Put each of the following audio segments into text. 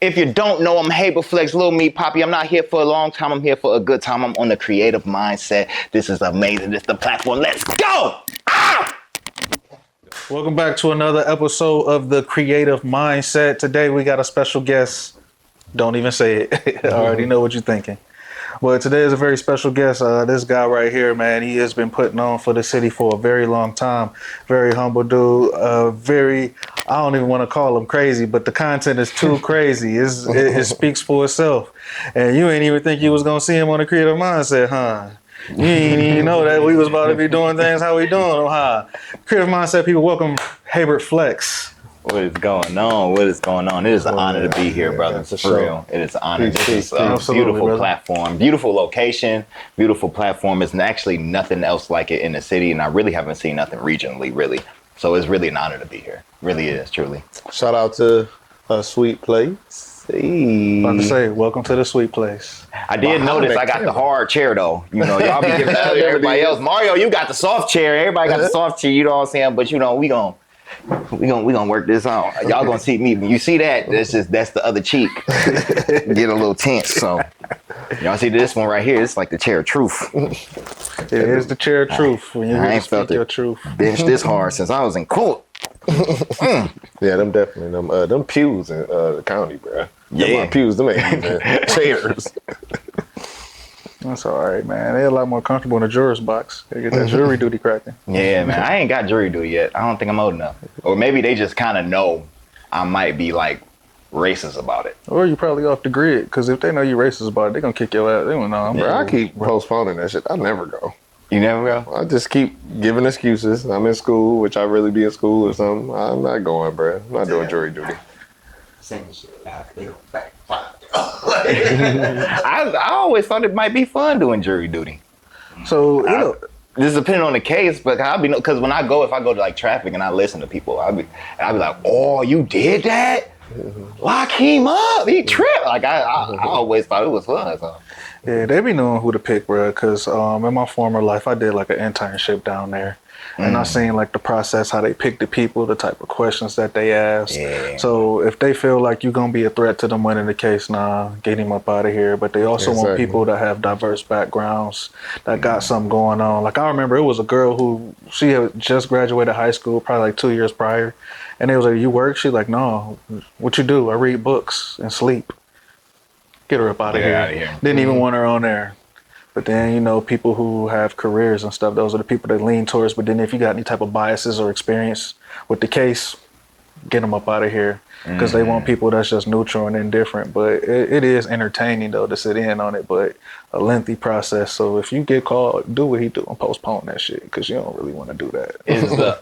If you don't know, I'm Heybert Flex, Little Meat Poppy. I'm not here for a long time. I'm here for a good time. I'm on the creative mindset. This is amazing. This is the platform. Let's go! Ah! Welcome back to another episode of the Creative Mindset. Today we got a special guest. Don't even say it. I already know what you're thinking. But today is a very special guest. This guy right here, man, he has been putting on for the city for a very long time. Very humble dude. I don't even want to call him crazy, but the content is too crazy. It speaks for itself. And you ain't even think you was going to see him on the Creative Mindset, huh? You ain't even know that we was about to be doing things how we doing, huh? Creative Mindset people, welcome Heybert Flex. What is going on? What is going on? It is an honor to be here, brother. For real. It is an honor. This is a beautiful platform, beautiful location, beautiful platform. It's actually nothing else like it in the city, and I really haven't seen nothing regionally, really. So it's really an honor to be here. Really is, truly. Shout out to a sweet place. Hey. About to say, welcome to the sweet place. I did notice I got the hard chair though. You know, y'all be giving that to everybody else. Mario, you got the soft chair. Everybody got the soft chair. You know what I'm saying? But you know, we gonna work this out. Y'all gonna see me. When you see that, that's the other cheek. Get a little tense. So y'all see this one right here? It's like the chair of truth. It is the chair of truth. When you I ain't felt your it. Truth. Bench this hard since I was in court. Yeah, them definitely them pews in the county, bro. Yeah, pews, them ain't chairs. That's all right, man. They're a lot more comfortable in the juror's box. They get that jury duty cracking. Yeah, man. I ain't got jury duty yet. I don't think I'm old enough. Or maybe they just kind of know I might be like racist about it. Or you probably off the grid, because if they know you racist about it, they're going to kick your ass. They don't know. Bro, I keep postponing that shit. I never go. You never go? I just keep giving excuses. I'm in school, which I really be in school or something. I'm not going, bro. I'm not doing jury duty. I always thought it might be fun doing jury duty. So, you know, this depending on the case, but because when I go to like traffic and I listen to people, I'll be like, oh, you did that? Lock him up. He tripped. Like I always thought it was fun. So. Yeah, they be knowing who to pick, bro. Because in my former life, I did like an internship down there. And I seen like the process, how they pick the people, the type of questions that they ask. Yeah. So if they feel like you're going to be a threat to them winning the case, get him up out of here. But they also want people that have diverse backgrounds, that got something going on. Like I remember it was a girl who, she had just graduated high school, probably like 2 years prior. And they was like, you work? She's like, no, what you do? I read books and sleep. Get her up out of here. Didn't even want her on there. But then, you know, people who have careers and stuff, those are the people they lean towards. But then if you got any type of biases or experience with the case, get them up out of here. Because they want people that's just neutral and indifferent. But it is entertaining, though, to sit in on it, but a lengthy process. So if you get called, do what he do and postpone that shit, because you don't really want to do that. Is the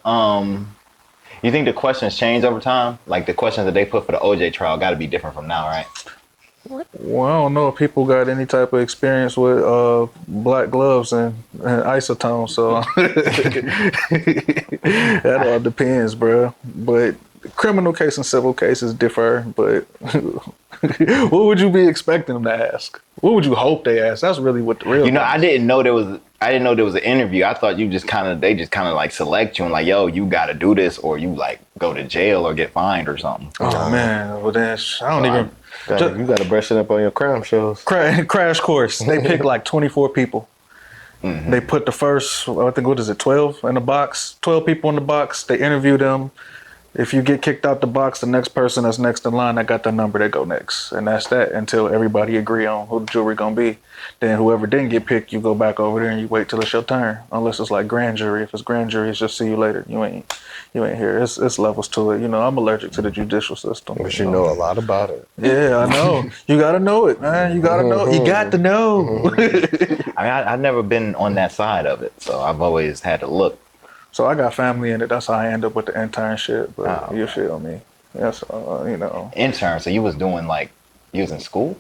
you think the questions change over time? Like the questions that they put for the OJ trial got to be different from now, right? Well, I don't know if people got any type of experience with black gloves and isotone, so that all depends, bro. But criminal case and civil cases differ. But what would you be expecting them to ask? What would you hope they ask? That's really what the real. You know, I didn't know there was an interview. I thought they just kind of like select you and like, yo, you got to do this, or you like go to jail or get fined or something. Oh man, well then I don't even. You got to brush it up on your crime shows. Crash course. They pick like 24 people. They put the first, I think, 12 in the box? 12 people in the box. They interview them. If you get kicked out the box, the next person that's next in line that got the number, they go next. And that's that until everybody agree on who the jury going to be. Then whoever didn't get picked, you go back over there and you wait till it's your turn. Unless it's like grand jury. If it's grand jury, it's just see you later. You ain't here. It's levels to it. You know, I'm allergic to the judicial system. But you know a lot about it. Yeah, I know. You got to know it, man. You got to know. You got to know. I mean, I've never been on that side of it, so I've always had to look. So I got family in it. That's how I end up with the internship. But you feel me? Yes, you know. Intern. So you was doing like, you was in school?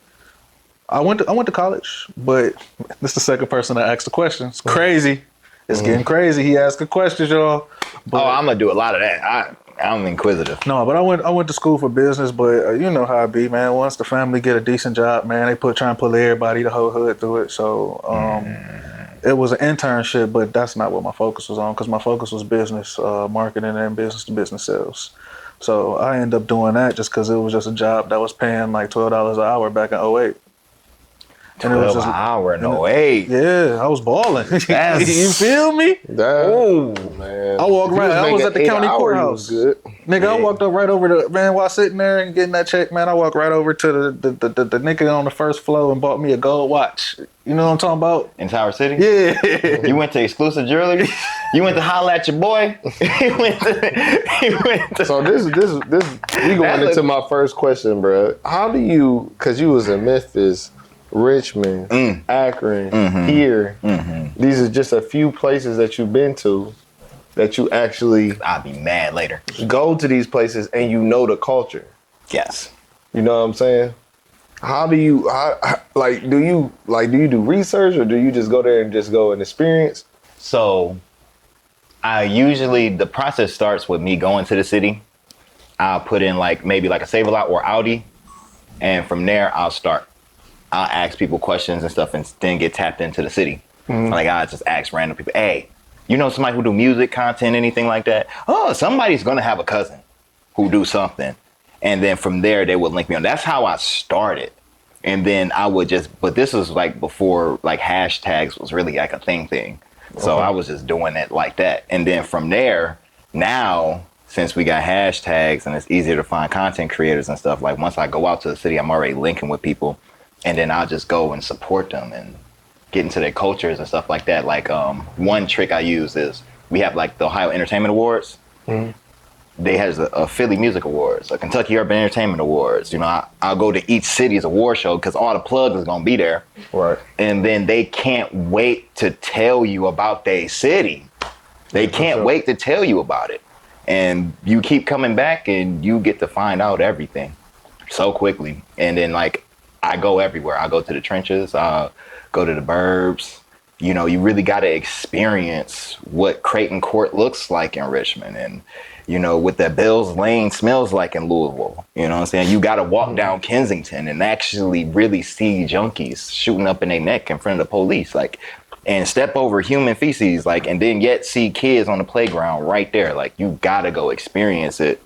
I went to college, but this is the second person that asked the questions. Crazy. It's getting crazy. He asking questions, y'all. But, I'm gonna do a lot of that. I'm inquisitive. No, but I went to school for business. But you know how it be, man. Once the family get a decent job, man, they try and pull everybody, the whole hood through it. So it was an internship, but that's not what my focus was on, because my focus was business marketing and business to business sales. So I ended up doing that just because it was just a job that was paying like $12 an hour back in '08. And it was 12 just an hour, no way. Yeah, I was balling. That's- You feel me? Oh man, I walked right. I was at the county courthouse. Good. Nigga, I walked up right over to man while sitting there and getting that check. Man, I walked right over to the nigga on the first floor and bought me a gold watch. You know what I'm talking about? In Tower City? Yeah. You went to exclusive jewelry? You went to holla at your boy? you went to So this we going into my first question, bro. How do you? Cause you was in Memphis, Richmond, Akron, here. These are just a few places that you've been to that you actually I'll be mad later. go to these places and you know the culture. Yes. You know what I'm saying? How do you do you do research or do you just go there and just go and experience? So the process starts with me going to the city. I'll put in maybe a Save-A-Lot or Audi. And from there, I'll ask people questions and stuff and then get tapped into the city. I'll just ask random people, hey, you know somebody who do music, content, anything like that? Oh, somebody's going to have a cousin who do something. And then from there, they would link me on. That's how I started. And then I would but this was before hashtags was really a thing. So I was just doing it like that. And then from there, now, since we got hashtags and it's easier to find content creators and stuff, once I go out to the city, I'm already linking with people. And then I'll just go and support them and get into their cultures and stuff like that. One trick I use is we have the Ohio Entertainment Awards. They has a Philly Music Awards, a Kentucky Urban Entertainment Awards. You know, I'll go to each city's award show because all the plugs is gonna be there. Right. And then they can't wait to tell you about their city. They can't wait to tell you about it. And you keep coming back and you get to find out everything so quickly. And then I go everywhere. I go to the trenches, I go to the burbs. You know, you really got to experience what Creighton Court looks like in Richmond and, you know, what that Bell's Lane smells like in Louisville. You know what I'm saying? You got to walk down Kensington and actually really see junkies shooting up in their neck in front of the police, and step over human feces, and then yet see kids on the playground right there. You got to go experience it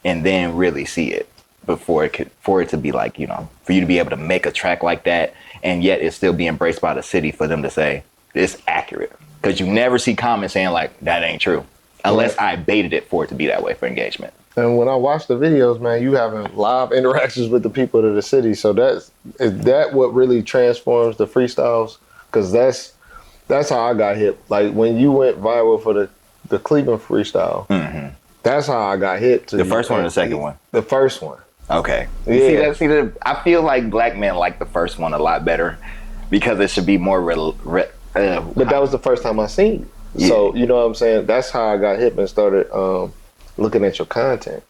and then really see it for it to be you know, for you to be able to make a track like that and yet it still be embraced by the city for them to say it's accurate. Because you never see comments saying that ain't true unless I baited it for it to be that way for engagement. And when I watch the videos, man, you having live interactions with the people of the city. So is that what really transforms the freestyles? Because that's how I got hit. When you went viral for the Cleveland freestyle, that's how I got hit. The first one or the second one? The first one. Okay. Yeah. See that? I feel like black men like the first one a lot better because it should be more but that was the first time I seen it. Yeah. So, you know what I'm saying? That's how I got hip and started looking at your content.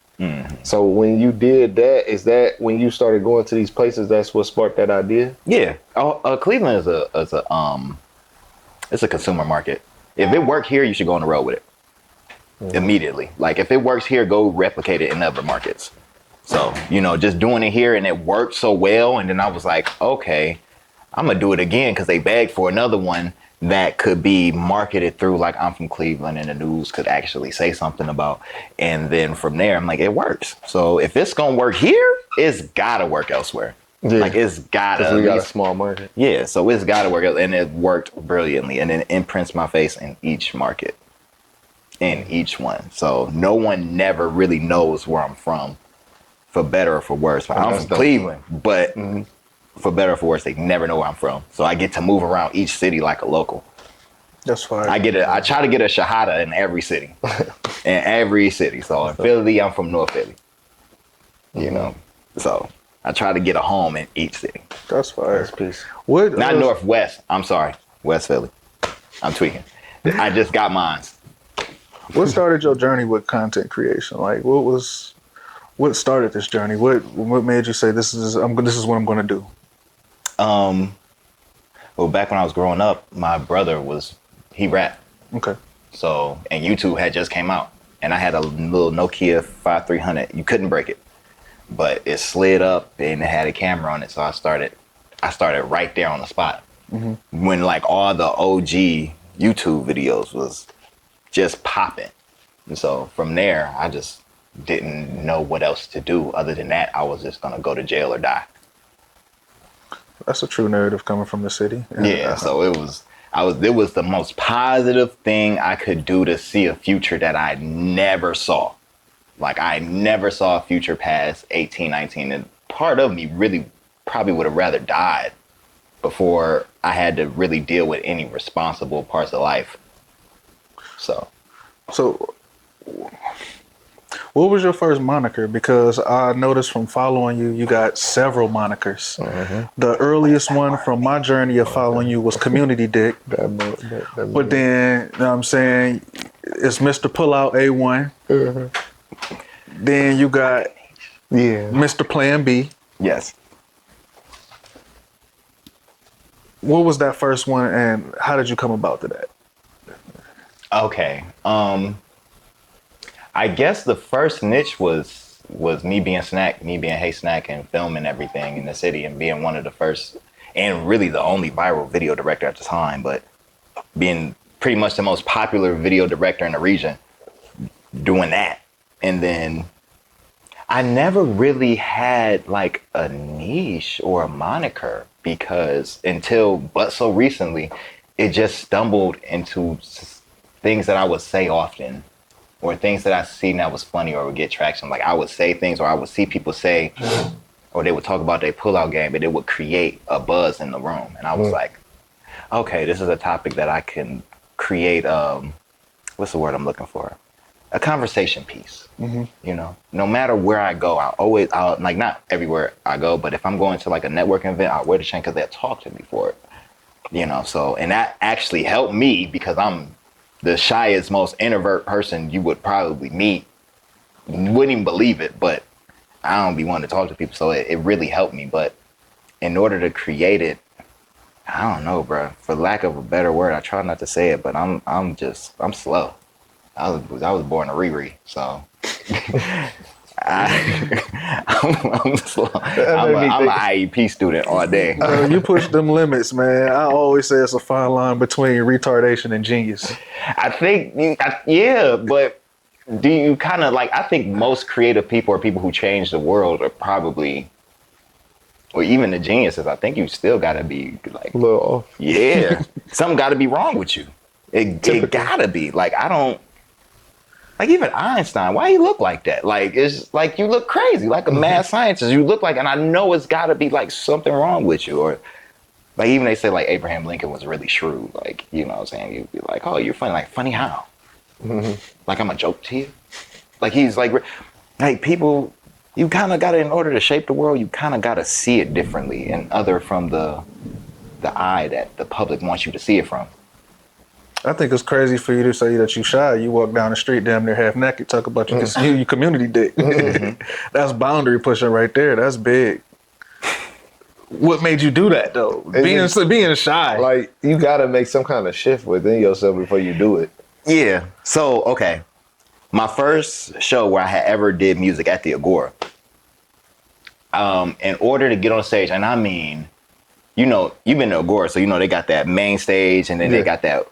So when you did that, is that when you started going to these places, that's what sparked that idea? Yeah. Cleveland is a consumer market. If it worked here, you should go on the road with it immediately. If it works here, go replicate it in other markets. So, you know, just doing it here and it worked so well. And then I was like, okay, I'm going to do it again because they begged for another one that could be marketed through I'm from Cleveland and the news could actually say something about. And then from there, I'm like, it works. So if it's going to work here, it's got to work elsewhere. Yeah. It's got to. Because we got a small market. Yeah, so it's got to work. And it worked brilliantly. And then it imprints my face in each market, in each one. So no one never really knows where I'm from, for better or for worse. I'm from Cleveland, but for better or for worse, they never know where I'm from. So I get to move around each city like a local. That's fine. I try to get a shahada in every city. So in Philly, I'm from North Philly. You know? So I try to get a home in each city. That's fire. That's peace. Not Northwest. I'm sorry. West Philly. I'm tweaking. I just got mine. What started your journey with content creation? What started this journey? What made you say this is what I'm going to do? Well, back when I was growing up, my brother he rapped. Okay. So, and YouTube had just came out, and I had a little Nokia 5300. You couldn't break it, but it slid up and it had a camera on it. So I started right there on the spot when all the OG YouTube videos was just popping. And so from there, I just didn't know what else to do. Other than that, I was just gonna go to jail or die. That's a true narrative coming from the city. Yeah, so it was the most positive thing I could do to see a future that I never saw. Like, I never saw a future past 18, 19. And part of me really probably would have rather died before I had to really deal with any responsible parts of life. So what was your first moniker? Because I noticed from following you, you got several monikers. The earliest one from my journey of following you was Community Dick. But then, you know what I'm saying, it's Mr. Pullout A1. Then you got Mr. Plan B. yes. What was that first one, and how did you come about to that? Okay. I guess the first niche was me being Hey Snack, and filming everything in the city and being one of the first and really the only viral video director at the time, but being pretty much the most popular video director in the region doing that. And then I never really had like a niche or a moniker because but so recently, it just stumbled into things that I would say often, or things that I seen that was funny or would get traction. Like, I would say things, or I would see people say, or they would talk about their pullout game, and it would create a buzz in the room. And I was like, okay, this is a topic that I can create, what's the word I'm looking for? A conversation piece. You know, no matter where I go, I'll like, not everywhere I go, but if I'm going to like a networking event, I'll wear the chain because they'll talk to me for it. You know, so, and that actually helped me because I'm the shyest, most introvert person you would probably meet. You wouldn't even believe it, but I don't be wanting to talk to people. So it really helped me. But in order to create it, I don't know, bro. For lack of a better word, I try not to say it, but I'm slow. I was born a Riri, so I'm slow. I'm an IEP student all day. You push them limits, man. I always say it's a fine line between retardation and genius. I think, yeah, but do you kind of like, I think most creative people or people who change the world are probably, or even the geniuses, I think you still got to be like, a little off. Yeah, something got to be wrong with you. It got to be. Like, I don't, like even Einstein, why he look like that? Like, it's like you look crazy, like a mad scientist. You look like, and I know it's got to be like something wrong with you. Or like even they say like Abraham Lincoln was really shrewd. Like, you know what I'm saying? You'd be like, oh, you're funny. Like, funny how? Like I'm a joke to you? Like he's like people, you kind of got to, in order to shape the world, you kind of got to see it differently and other from the eye that the public wants you to see it from. I think it's crazy for you to say that you shy. You walk down the street damn near half naked, talk about you community dick. That's boundary pushing right there. That's big. What made you do that though? Being shy. Like, you gotta make some kind of shift within yourself before you do it. Yeah. So, okay. My first show where I had ever did music at the Agora. In order to get on stage, and I mean, you know, you've been to Agora, so you know they got that main stage, and then they got that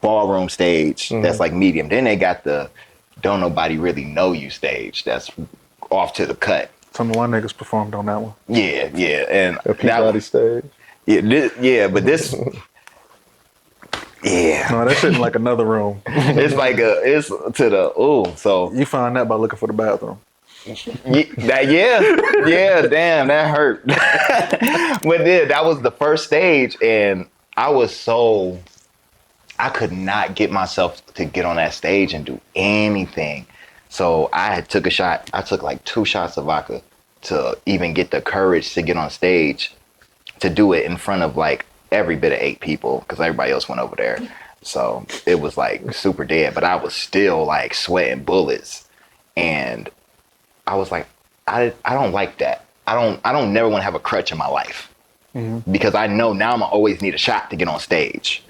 ballroom stage that's like medium. Then they got the don't nobody really know you stage that's off to the cut. Some of my niggas performed on that one. Yeah, and a Peabody stage. Yeah, but this, yeah. No, that shit in like another room. It's like it's to the so you find that by looking for the bathroom. Yeah, damn, that hurt. But then that was the first stage, and I could not get myself to get on that stage and do anything. So I took a shot. I took like 2 shots of vodka to even get the courage to get on stage to do it in front of like every bit of 8 people because everybody else went over there. So it was like super dead, but I was still like sweating bullets. And I was like, I don't like that. I don't never want to have a crutch in my life because I know now I'm gonna always need a shot to get on stage.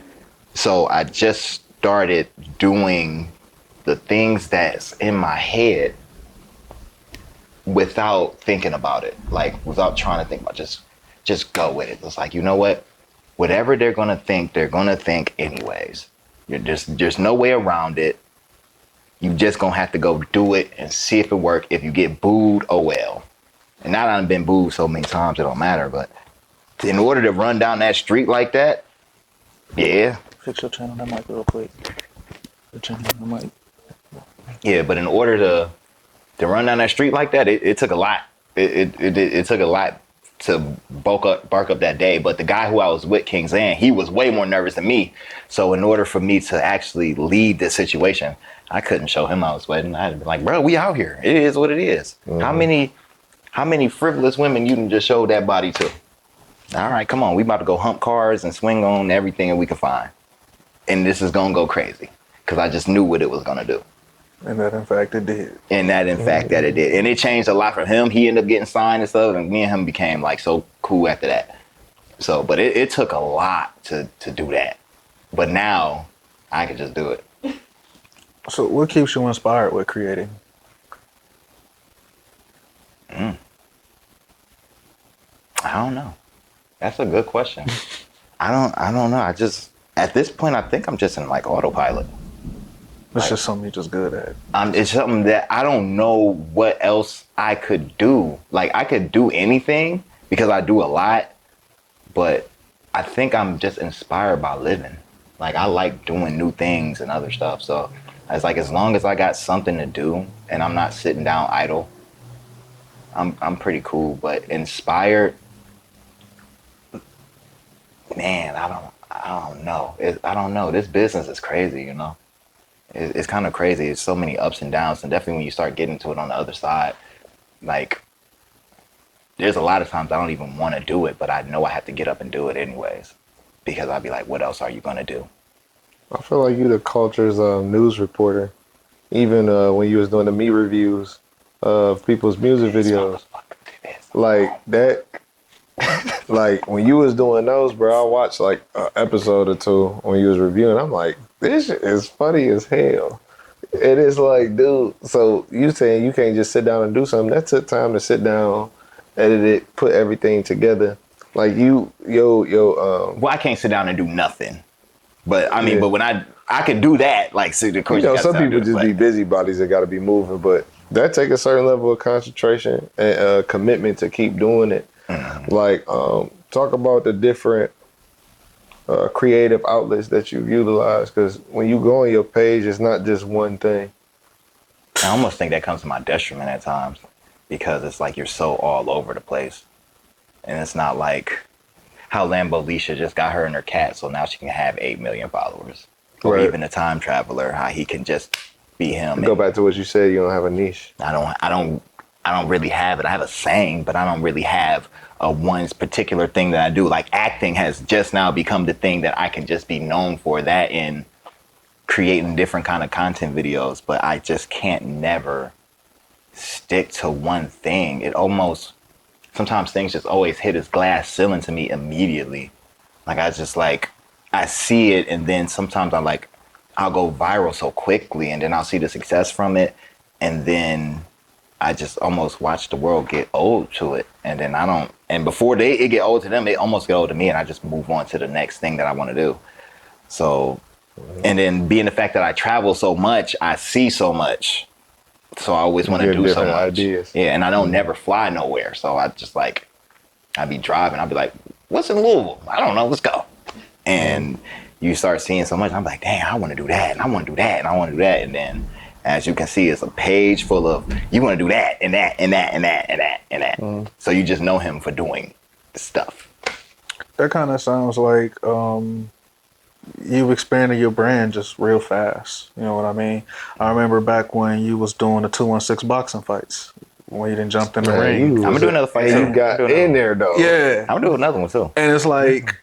So I just started doing the things that's in my head without thinking about it, like without trying to think about it, just go with it. It's like, you know what? Whatever they're gonna think anyways. There's no way around it. You just gonna have to go do it and see if it work. If you get booed, oh well. And now that I've been booed so many times, it don't matter. But in order to run down that street like that, yeah. Fix your channel that mic real quick. The channel that mic. Yeah, but in order to run down that street like that, it took a lot. It took a lot to bark up that day. But the guy who I was with, King Zan, he was way more nervous than me. So in order for me to actually lead this situation, I couldn't show him I was sweating. I had to be like, bro, we out here. It is what it is. Mm-hmm. How many frivolous women you can just show that body to? All right, come on. We about to go hump cars and swing on everything that we can find. And this is going to go crazy because I just knew what it was going to do. And that, in fact, it did. And that, in fact, that it did. And it changed a lot for him. He ended up getting signed and stuff. And me and him became like so cool after that. So, but it took a lot to do that. But now I can just do it. So what keeps you inspired with creating? I don't know. That's a good question. I don't know. I just, at this point, I think I'm just in like autopilot. It's just something you're just good at. It's something that I don't know what else I could do. Like I could do anything because I do a lot, but I think I'm just inspired by living. Like I like doing new things and other stuff. So it's like as long as I got something to do and I'm not sitting down idle, I'm pretty cool. But inspired, man, I don't know. I don't know. This business is crazy, you know. It's kind of crazy. It's so many ups and downs, and definitely when you start getting to it on the other side, like there's a lot of times I don't even want to do it, but I know I have to get up and do it anyways because I'd be like, what else are you gonna do? I feel like you the culture's news reporter. Even when you was doing the meat reviews of people's music videos, like that. Like when you was doing those, bro, I watched like an episode or two when you was reviewing. I'm like, this shit is funny as hell. It is like, dude. So you saying you can't just sit down and do something? That took time to sit down, edit it, put everything together. Like well, I can't sit down and do nothing. But I mean, but when I could do that, like, so of course, you know, some people just be busybodies that got to be moving, but that take a certain level of concentration and commitment to keep doing it. Mm-hmm. Like, talk about the different creative outlets that you utilize, because when you go on your page, it's not just one thing. I almost think that comes to my detriment at times because it's like you're so all over the place. And it's not like how Lambo Leisha just got her and her cat, so now she can have 8 million followers. Or even the time traveler, how he can just be him. Go back to what you said, you don't have a niche. I don't really have it. I have a saying, but I don't really have a one particular thing that I do. Like acting has just now become the thing that I can just be known for, that in creating different kind of content videos, but I just can't never stick to one thing. It almost, sometimes things just always hit this glass ceiling to me immediately. Like I just like, I see it and then sometimes I'll go viral so quickly and then I'll see the success from it. And then I just almost watch the world get old to it. And then and before it get old to them, they almost get old to me and I just move on to the next thing that I want to do. So, and then being the fact that I travel so much, I see so much. So I always want to do so much. Ideas. Yeah, and I don't never fly nowhere. So I just like, I'd be driving. I'd be like, what's in Louisville? I don't know. Let's go. And you start seeing so much. I'm like, dang, I want to do that. And I want to do that. And I want to do that. And then as you can see, it's a page full of, you want to do that and that and that and that and that and that. Mm. So you just know him for doing stuff. That kind of sounds like you've expanded your brand just real fast. You know what I mean? I remember back when you was doing the 216 boxing fights, when you didn't jump in the ring. I'm going to do another fight. You got in there, though. Yeah. I'm going to do another one, too. And it's like,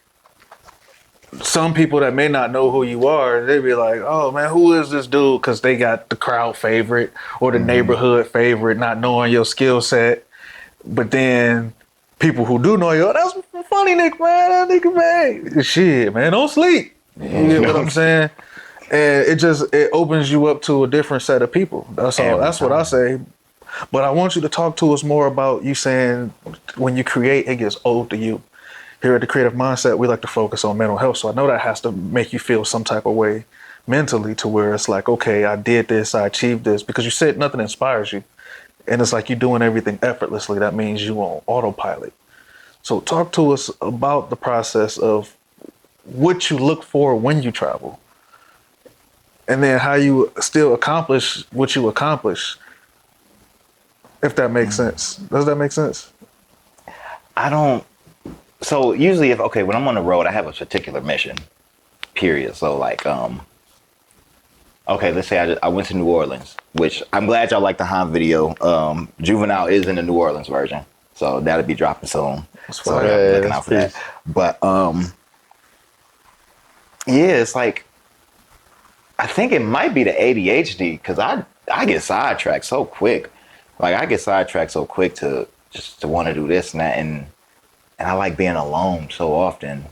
some people that may not know who you are, they be like, oh, man, who is this dude? Because they got the crowd favorite or the neighborhood favorite, not knowing your skill set. But then people who do know you, oh, that's funny, Nick, man. That nigga, man. Shit, man, don't sleep. You get what I'm saying? And it opens you up to a different set of people. That's all. That's what I say. But I want you to talk to us more about you saying when you create, it gets old to you. Here at the Creative Mindset, we like to focus on mental health. So I know that has to make you feel some type of way mentally to where it's like, okay, I did this, I achieved this, because you said nothing inspires you. And it's like you're doing everything effortlessly. That means you on autopilot. So talk to us about the process of what you look for when you travel. And then how you still accomplish what you accomplish. If that makes sense. Does that make sense? I don't. So usually when I'm on the road, I have a particular mission, period. So like, let's say I went to New Orleans, which I'm glad y'all like the Han video. Juvenile is in the New Orleans version, so that'll be dropping soon. So I'm looking out for that. But it's like, I think it might be the ADHD, because I get sidetracked so quick. Like I get sidetracked so quick to want to do this and that, and I like being alone so often.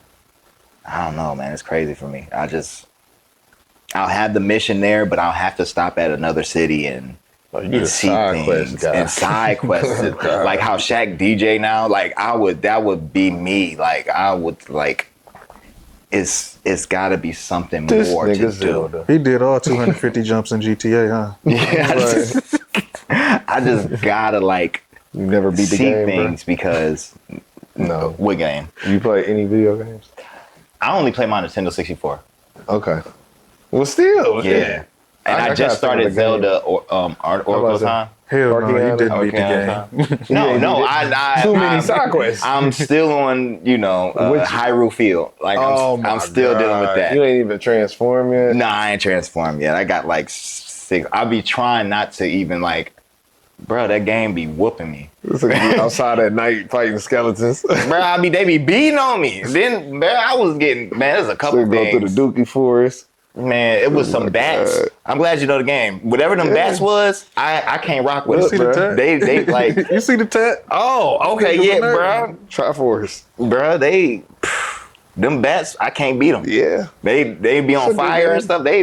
I don't know, man. It's crazy for me. I'll have the mission there, but I'll have to stop at another city and see things and side quests. Like how Shaq DJ now. Like that would be me. Like I would like. It's got to be something more to do. Zelda. He did all 250 jumps in GTA, huh? Yeah, I just gotta like never beat the see game, things, bro. Because no. What game? You play any video games? I only play my Nintendo 64. Okay. Well, still. Yeah. And I just started Zelda or Oracle Time. Hell no, you didn't beat the game. No, I too many side quests. I'm still on, Hyrule Field. Like I'm still dealing with that. You ain't even transformed yet? Nah, I ain't transformed yet. I got like 6. I'll be trying not to even like, bro, that game be whooping me. It's like outside at night fighting skeletons. Bro, they be beating on me. Then, man, I was getting, there's a couple so things. Go through the Dookie Forest. Man, it was some bats. God. I'm glad you know the game. Whatever them bats was, I can't rock with them. You see the tat? They like. You see the tat? Oh, okay, yeah, bro. Triforce. Bro, them bats, I can't beat them. Yeah. They be on fire and stuff. They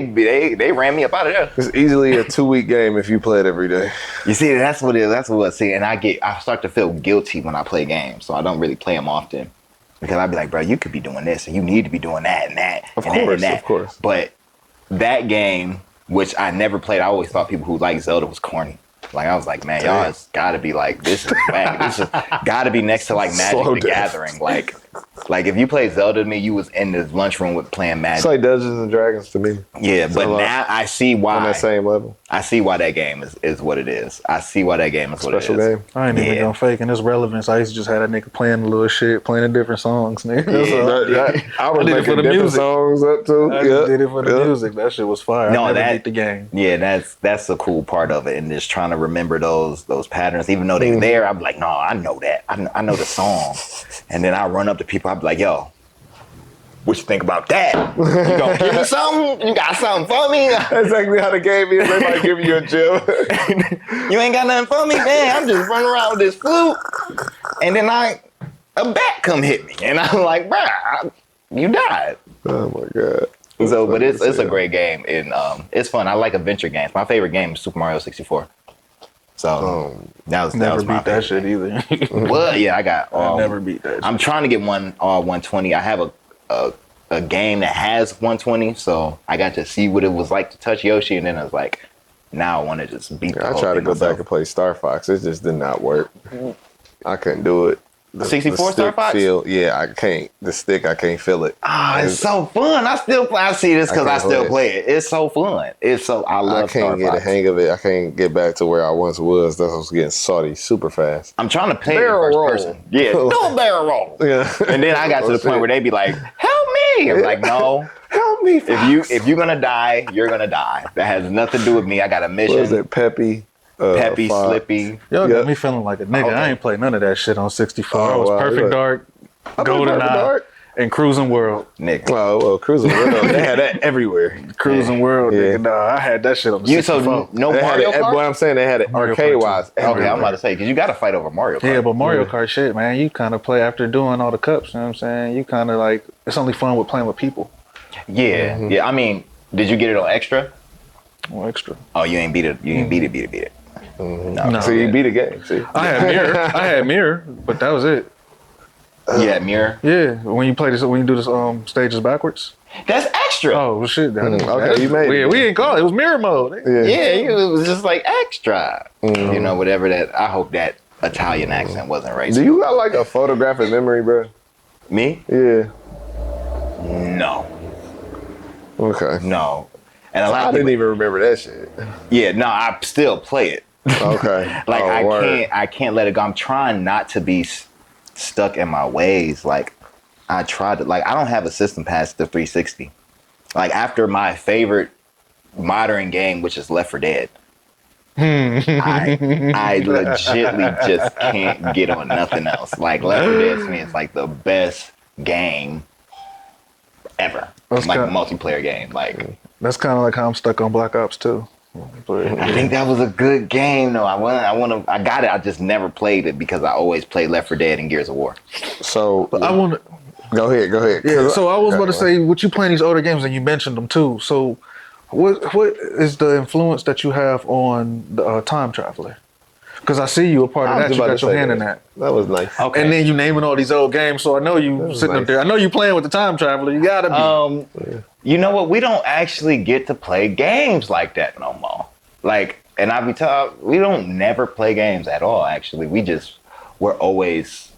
ran me up out of there. It's easily a 2-week game if you play it every day. You see, that's what it is. That's what I see. And I start to feel guilty when I play games, so I don't really play them often. Because I'd be like, bro, you could be doing this and you need to be doing that and that. Of course. But that game, which I never played, I always thought people who like Zelda was corny. Like I was like, man, y'all has gotta be like, this is whack. This is gotta be next to like Magic the Gathering. Like if you play Zelda to me, you was in the lunchroom with playing Magic. It's like Dungeons and Dragons to me. Yeah, but now I see why. On that same level. I see why that game is what it is. I see why that game is what it is. Special game. I ain't even gonna fake in its relevance. I used to just have that nigga playing a little shit, playing the different songs, nigga. I was making the different songs up too. I did it for the music. That shit was fire. No, I never beat the game. Yeah, that's the cool part of it, and just trying to remember those patterns, even though they're there. I'm like, no, I know that. I know the song, and then I run up to people. I'm like, yo, what you think about that? You gonna give me something? You got something for me? That's exactly how the game is. They might give you a gem. You ain't got nothing for me, man. I'm just running around with this flute, and then a bat come hit me, and I'm like, bruh, you died. Oh my god. So, but it's a great game, and it's fun. I like adventure games. My favorite game is Super Mario 64. So that was never my beat that shit either. Well, yeah, I never beat that shit. I'm trying to get 120. I have a game that has 120, so I got to see what it was like to touch Yoshi, and then I was like, now I want to just beat the whole I tried to go myself. back and play Star Fox. It just did not work. I couldn't do it. The 64 Star Fox? Yeah, I can't. The stick, I can't feel it. It's so fun. I see this because I still play it. It's so fun. I love Star can't get a hang of it. I can't get back to where I once was. That's I was getting salty super fast. I'm trying to play barrel it in roll. first person. Yeah, do a barrel roll. Yeah. And then I got to the point where they be like, help me. I'm like, no. Help me. If you're gonna die, you're gonna die. That has nothing to do with me. I got a mission. What is it? Peppy, Fox. Slippy. Y'all got me feeling like a nigga. Okay. I ain't played none of that shit on 64. I was Perfect Dark, Golden Eye, and Cruising World. Nigga. Oh, well, Cruising World. They had that everywhere. Cruising World, nigga. Nah, I had that shit on the 64. So no They Mario had it, Kart? what I'm saying, they had it Mario Kart arcade-wise. Okay, I'm about to say, because you got to fight over Mario Kart. Yeah, but Mario Kart shit, man, you kind of play after doing all the cups, you know what I'm saying? You kind of like, it's only fun with playing with people. Yeah, yeah. I mean, did you get it on extra? Well, extra. Oh, you ain't beat it. You ain't beat it. No. So you beat a game, see? I had mirror, but that was it. Yeah, mirror. Yeah, when you play this, when you do this stages backwards. That's extra. Oh well, shit. Okay, you made it. We ain't call it. It was mirror mode. Yeah. It was just like extra. You know, whatever that. I hope that Italian accent wasn't racist. Do you got like a photographic memory, bro? Me? Yeah. No. Okay. No. And a lot I of didn't people, even remember that shit. yeah, no, I still play it. Okay. Like word. I can't let it go. I'm trying not to be stuck in my ways. Like I tried to, like I don't have a system past the 360. Like after my favorite modern game, which is Left 4 Dead, I legitly just can't get on nothing else. Like Left 4 Dead to me is like the best game ever. That's like a kind- multiplayer game. Like That's kind of like how I'm stuck on Black Ops 2. I think that was a good game though. I got it. I just never played it because I always played Left 4 Dead and Gears of War. So I want to. go ahead. Yeah. So I was about to say, what you playing these older games, and you mentioned them too. So, what is the influence that you have on the Time Traveler? Because I see you a part of that. You got your hand in that. That was nice. Okay. And then you naming all these old games, so I know you sitting up nice. there. I know you playing with the Time Traveler. You gotta be. You know what? We don't actually get to play games like that no more. Like, and I be told we don't never play games at all. Actually, we're always,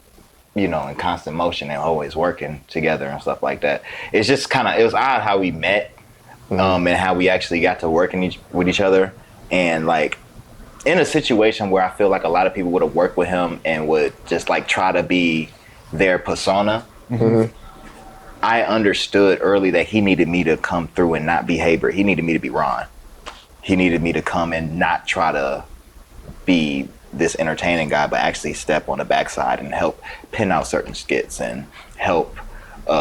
you know, in constant motion and always working together and stuff like that. It's just it was odd how we met, and how we actually got to work with each other, and like in a situation where I feel like a lot of people would have worked with him and would just like try to be their persona. Mm-hmm. I understood early that he needed me to come through and not be Heybert. He needed me to be Ron. He needed me to come and not try to be this entertaining guy, but actually step on the backside and help pin out certain skits and help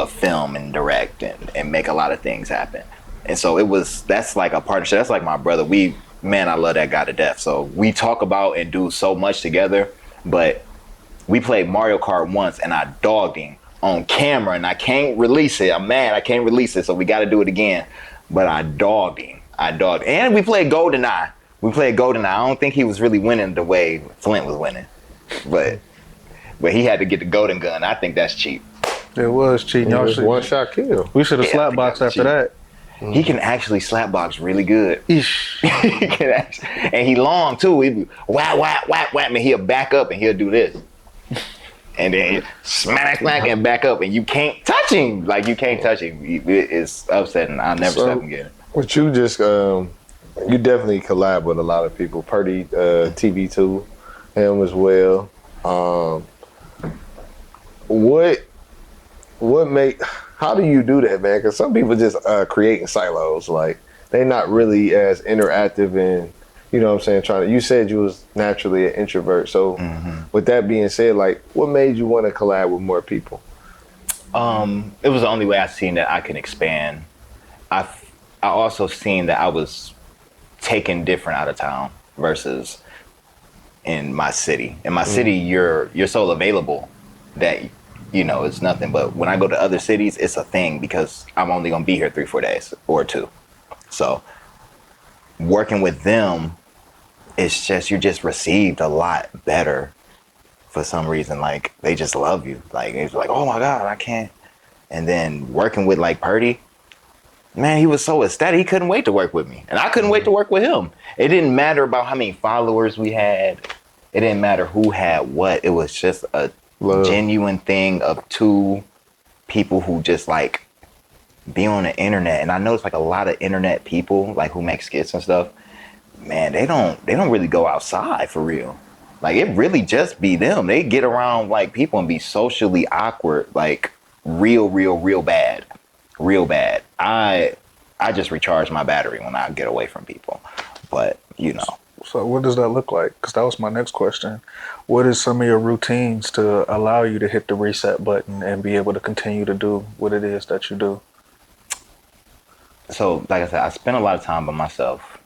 film and direct and make a lot of things happen. And so that's like a partnership. That's like my brother. I love that guy to death. So we talk about and do so much together, but we played Mario Kart once and I dogged him on camera and I can't release it. I'm mad. I can't release it. So we got to do it again. But I dogged him. And we played GoldenEye. I don't think he was really winning the way Flint was winning. But he had to get the golden gun. I think that's cheap. It was cheating. Y'all should one shot kill. We should have slap boxed after that. He can actually slap box really good. Eesh. And he long too. He be whap, whap, whap, whap, and he'll back up and he'll do this. And then smack, and back up, and you can't touch him. Like you can't touch him. It's upsetting. I'll never stop him getting. What you just you definitely collab with a lot of people. Purdy, TV2, him as well. How do you do that, man? Because some people just creating silos. Like they not really as interactive and, you know what I'm saying, you said you was naturally an introvert. So with that being said, like what made you want to collab with more people? It was the only way I seen that I can expand. I also seen that I was taken different out of town versus in my city. In my city, you're so available that, you know, it's nothing. But when I go to other cities, it's a thing because I'm only gonna be here 3-4 days or 2. So working with them, it's just you're just received a lot better for some reason. Like they just love you. Like it's like, oh my God, I can't. And then working with like Purdy, man, he was so ecstatic. He couldn't wait to work with me, and I couldn't wait to work with him. It didn't matter about how many followers we had. It didn't matter who had what. It was just a genuine thing of two people who just like be on the internet. And I noticed like a lot of internet people like who make skits and stuff, man, they don't really go outside for real. Like it really just be them. They get around like people and be socially awkward, like real bad. Real bad. I just recharge my battery when I get away from people. But, you know. So what does that look like? Because that was my next question. What is some of your routines to allow you to hit the reset button and be able to continue to do what it is that you do? So, like I said, I spend a lot of time by myself,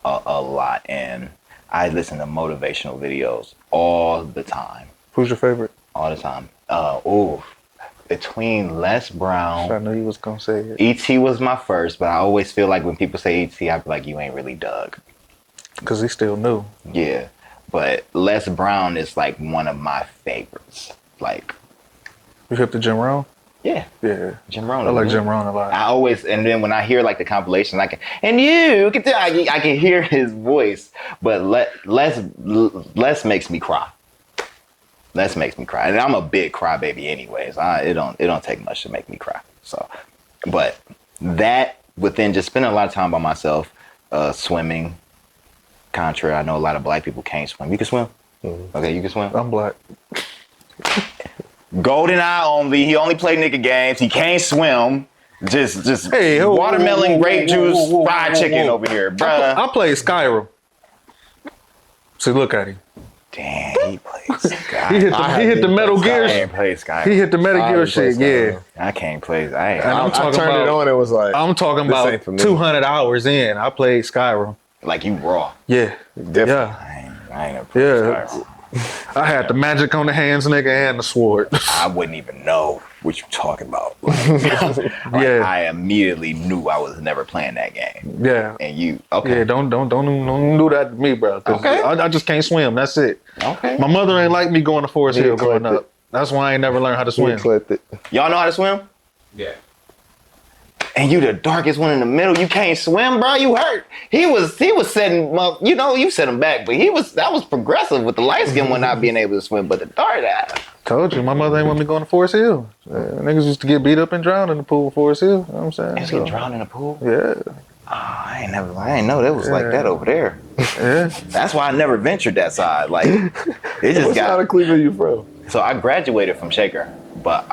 a lot, and I listen to motivational videos all the time. Who's your favorite? All the time. Between Les Brown. I knew you was gonna say it. E.T. was my first, but I always feel like when people say E.T., I be like, you ain't really dug. Because he's still new. Yeah, but Les Brown is like one of my favorites. Like, You hip to Jim Rohn? Yeah. Yeah. Jim Rohn. I like Jim Rohn a lot. I always, and then when I hear like the compilation, I can hear his voice, but less makes me cry. Less makes me cry, and I'm a big crybaby anyways. It don't take much to make me cry. So, but that within just spending a lot of time by myself, swimming. Contrary, I know a lot of black people can't swim. You can swim. Mm-hmm. Okay, you can swim. I'm black. Golden eye only. He only played nigga games. He can't swim. Just hey, watermelon, grape juice, fried chicken over here, bruh. I played Skyrim. See, look at him. Damn, he plays Skyrim. He hit the Metal Gear. I can't play Skyrim. He hit the Metal Gear shit. Yeah. I can't play. I turned it on. It was like I'm talking about 200 hours in. I played Skyrim. Like you raw. Yeah. Definitely. Yeah. I ain't never played Skyrim. I had the magic on the hands, nigga, and the sword. I wouldn't even know what you talking about. Yeah. I immediately knew I was never playing that game. Yeah. And you, okay. Yeah, don't do that to me, bro. Okay. I just can't swim. That's it. Okay. My mother ain't like me going to Forest Hill growing up. That's why I ain't never learned how to swim. Y'all know how to swim? Yeah. And you the darkest one in the middle. You can't swim, bro. You hurt. He was setting, you set him back, but that was progressive with the light skin one not being able to swim, but the dark eye. Told you, my mother ain't want me going to Forest Hill. Niggas used to get beat up and drown in the pool of Forest Hill. You know what I'm saying? Niggas get drowned in the pool? Yeah. Oh, I ain't know that was like that over there. Yeah. That's why I never ventured that side. Like, it just what side of Cleveland you from? So I graduated from Shaker, but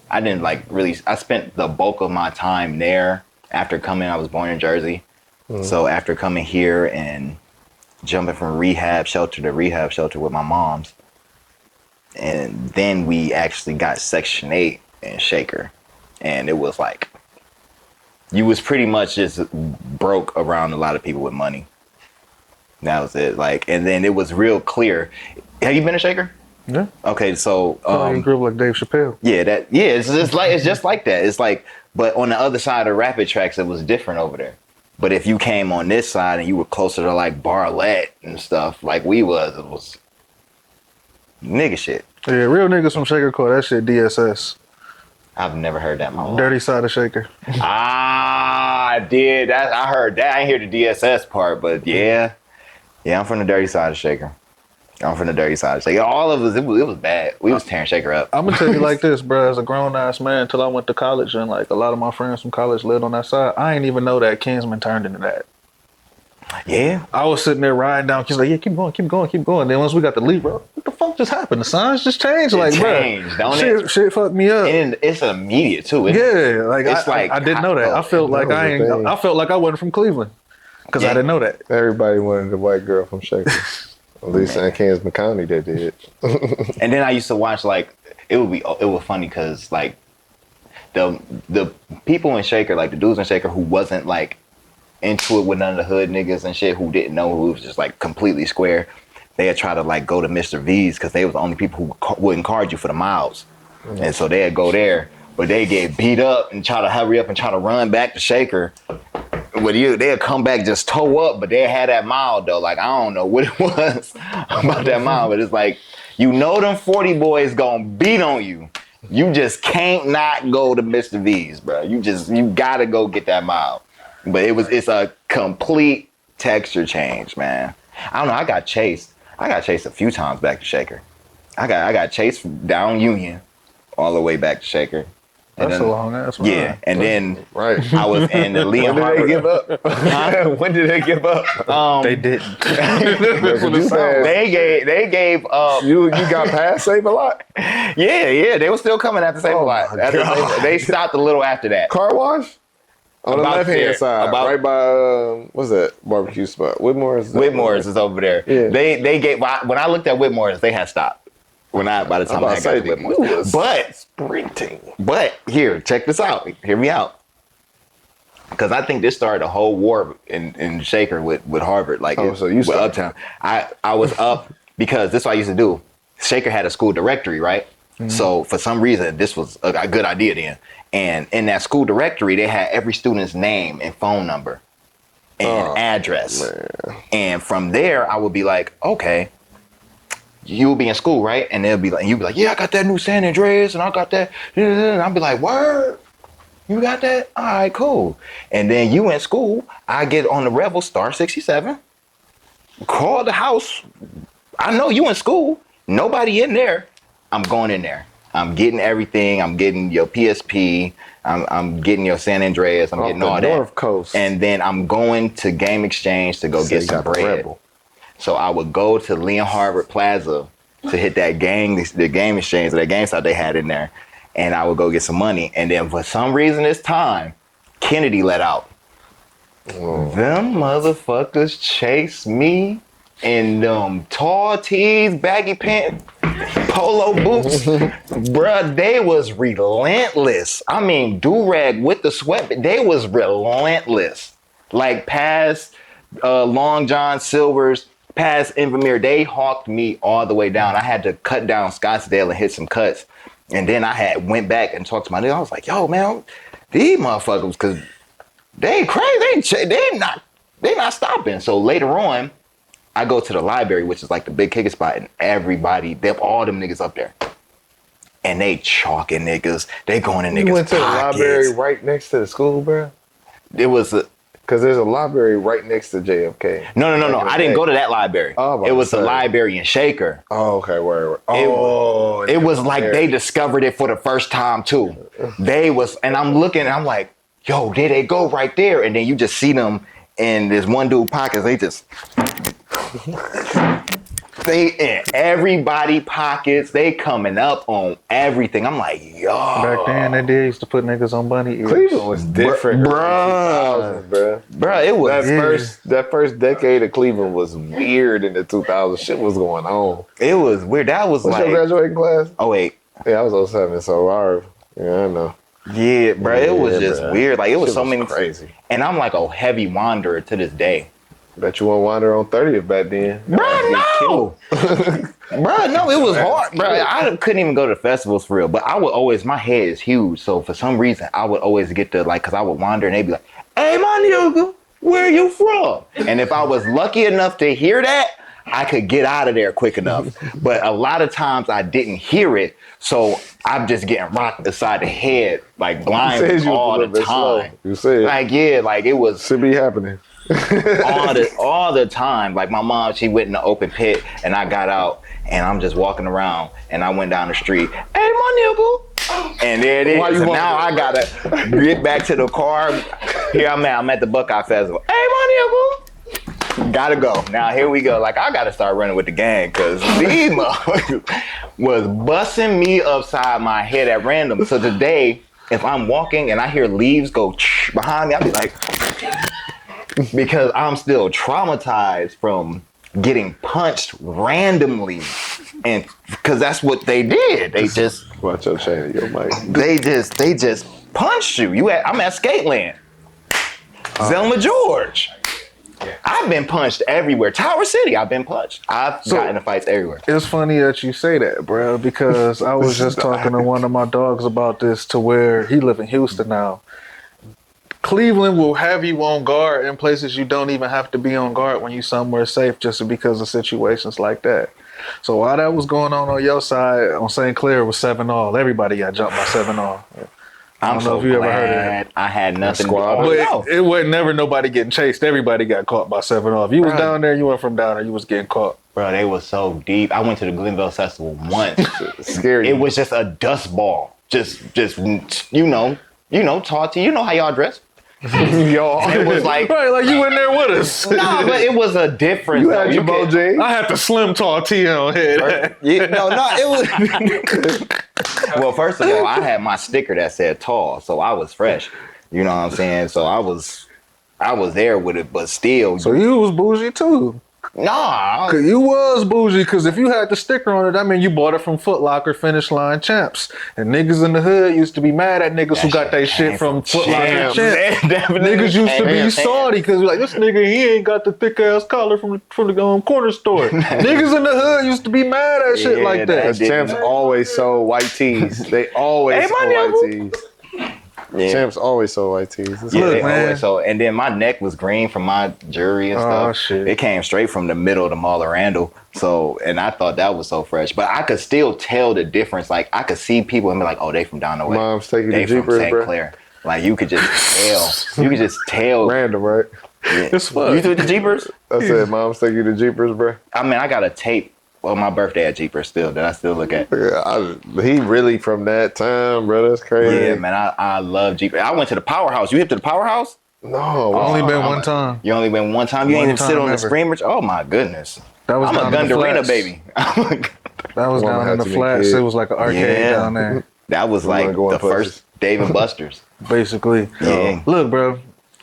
I didn't I spent the bulk of my time there after coming. I was born in Jersey. So after coming here and jumping from rehab shelter to rehab shelter with my mom's, and then we actually got Section 8 in Shaker. And it was like, you was pretty much just broke around a lot of people with money. That was it. Like, and then it was real clear. Have you been to Shaker? Yeah. Okay, so you grew up like Dave Chappelle. It's just like that. It's like, but on the other side of Rapid Tracks, it was different over there. But if you came on this side and you were closer to like Barlett and stuff, like it was nigga shit. Yeah, real niggas from Shaker call that shit DSS. I've never heard that in my life. Dirty side of Shaker. I did. I heard that. I didn't hear the DSS part, but yeah, I'm from the dirty side of Shaker. I'm from the dirty side of Shaker. All of us, it was bad. We was tearing Shaker up. I'm gonna tell you like this, bro. As a grown ass man, until I went to college, and like a lot of my friends from college lived on that side, I ain't even know that Kingsman turned into that. Yeah. I was sitting there riding down. He's like, yeah, keep going. Then once we got the lead, bro, what the fuck just happened? The signs just changed. Shit fucked me up. And it's immediate too. I didn't know that. I felt like I felt like I wasn't from Cleveland because I didn't know that. Everybody wanted the white girl from Shaker. At least in Kingsman County, they did. And then I used to watch it was funny because like the people in Shaker, like the dudes in Shaker who wasn't like into it with none of the hood niggas and shit, who didn't know, who was just like completely square, they'd try to like go to Mr. V's because they was the only people who wouldn't card you for the miles. Mm-hmm. And so they'd go there, but they get beat up and try to hurry up and try to run back to Shaker. They'll come back just toe up, but they had that mile though. Like, I don't know what it was about that mile, but it's like, them 40 boys gonna beat on you. You just can't not go to Mr. V's, bro. You gotta go get that mile. But it's a complete texture change, man. I don't know. I got chased a few times back to Shaker. I got chased down Union all the way back to Shaker. That's a long ass ride. Yeah, and then right. I was in the Leon Harbor. When did they give up? When did they give up? They didn't. They gave up. You got past Save a Lot? Yeah. They were still coming after Save a Lot. They stopped a little after that. Car wash? On the left-hand side, right by, what's that barbecue spot? Whitmore's is over there. Yeah. They gave, when I looked at Whitmore's, they had stopped. By the time I got to Whitmore's. But, sprinting. But, here, check this out. Hear me out. Because I think this started a whole war in Shaker with Harvard. So you with Uptown. I was up because this is what I used to do. Shaker had a school directory, right? Mm-hmm. So, for some reason, this was a good idea then. And in that school directory, they had every student's name and phone number and address. Man. And from there, I would be like, okay, you'll be in school, right? And they'll be like, you'll be like, yeah, I got that new San Andreas, and I got that. And I'll be like, word, you got that? All right, cool. And then you in school, I get on the Rebel Star 67, call the house. I know you in school, nobody in there. I'm going in there. I'm getting everything. I'm getting your PSP. I'm getting your San Andreas. I'm getting all that. North Coast. And then I'm going to Game Exchange to go get some bread. So I would go to Heybert Plaza to hit the Game Exchange, or that GameStop they had in there, and I would go get some money. And then for some reason this time, Kennedy let out. Them motherfuckers chased me in them tall tees, baggy pants, polo boots. Bruh, they was relentless. I mean, do-rag with the sweat, they was relentless. Like past Long John Silver's, past Infamere, they hawked me all the way down. I had to cut down Scottsdale and hit some cuts. And then I had went back and talked to my nigga. I was like, yo, man, these motherfuckers, because they crazy. They not stopping. So later on, I go to the library, which is like the big kicking spot, and everybody, all them niggas up there. And they chalking niggas. They going in niggas' pockets. You went to the library right next to the school, bro? It was because there's a library right next to JFK. No. I didn't go to that library. It was the library in Shaker. Oh, okay. Where? It was like they discovered it for the first time too. And I'm looking, and I'm like, yo, there they go right there. And then you just see them in this one dude pockets. They just, they in everybody pockets. They coming up on everything. I'm like, yo. Back then, they did used to put niggas on bunny ears. Cleveland was different, bro. It was that first decade of Cleveland was weird in the 2000s. Shit was going on. It was weird. That was What's like your graduating class? 08. Yeah, I was 07. So I know. Yeah, bro. It was just weird. Like it was Shit so many crazy. And I'm like a heavy wanderer to this day. Bet you won't wander on 30th back then. Bro, no. Bro, no, it was hard. Bro, I couldn't even go to festivals for real. But I would always, my head is huge. So for some reason, I would always get to like, cause I would wander and they'd be like, hey, my nigga, where you from? And if I was lucky enough to hear that, I could get out of there quick enough. But a lot of times I didn't hear it. So I'm just getting rocked aside the head, like blind all the time. You said like, yeah, like it was. Should be happening. all the time. Like my mom, she went in the open pit and I got out and I'm just walking around and I went down the street. Hey, my nigga. And there it is. So now I gotta get back to the car. Here I'm at the Buckeye Festival. Hey, my nigga. Gotta go. Now here we go. Like I gotta start running with the gang because these motherfuckers was busting me upside my head at random. So today, if I'm walking and I hear leaves go behind me, I'll be like, because I'm still traumatized from getting punched randomly. And because that's what they did. They just watch your chain, your mic. They just punched you. I'm at Skateland. Zelma George. I've been punched everywhere. Tower City, I've been punched. I've gotten in fights everywhere. It's funny that you say that, bro, because I was just talking to one of my dogs about this to where he live in Houston now. Cleveland will have you on guard in places you don't even have to be on guard when you somewhere safe just because of situations like that. So while that was going on your side, on St. Clair was 7-all. Everybody got jumped by 7-all. I don't know if you ever heard of that. I had nothing. But it wasn't never nobody getting chased. Everybody got caught by 7-all. If you was down there, you went from down there, you was getting caught. Bro, they was so deep. I went to the Glenville Festival once. Scary. It was just a dust ball. Just you know, Tati, you know how y'all dress. Y'all, it was like right, like you in there with us. No, but it was a difference. You had your Bojangles. I had the slim tall T on head. It was. Well, first of all, I had my sticker that said tall, so I was fresh. You know what I'm saying? So I was there with it, but still. So you was bougie too. Nah. Cause you was bougie, because if you had the sticker on it, that mean you bought it from Foot Locker Finish Line Champs. And niggas in the hood used to be mad at niggas who got their shit from Foot Locker Champs. Niggas used to be salty because like, this nigga, he ain't got the thick ass collar from the corner store. Niggas in the hood used to be mad at shit like that. Champs always sold white tees. They always sold white tees. Yeah. Champs always sold white tees. Yeah, Look, they man. always so. And then my neck was green from my jewelry and Oh, stuff. shit. It came straight from the middle of the Mall of Randall. So, and I thought that was so fresh. But I could still tell the difference. Like, I could see people and be like, oh, they from down the way. Mom's taking They the from Jeepers, St. bro. Clair. Like, you could just tell. You could just tell. Random, right? Yeah. It's fun. You threw the Jeepers? I said, Mom's taking the Jeepers, bro. I mean, I got a tape of my birthday at Jeepers still that I still look at. He really from that time, bro. That's crazy. Yeah, man, I love Jeepers. I went to the Powerhouse. You hit to the Powerhouse? No, Only been I'm one a- time. You only been one time? You One ain't even sit time on the ever. screamers? Oh, my goodness. That was I'm a down in the Gundarena flats. baby. That was Woman down had in the to be flats. kid. It was like an arcade Yeah. down there, That was like going the places. first Dave and Buster's. basically. Yeah. Look, bro,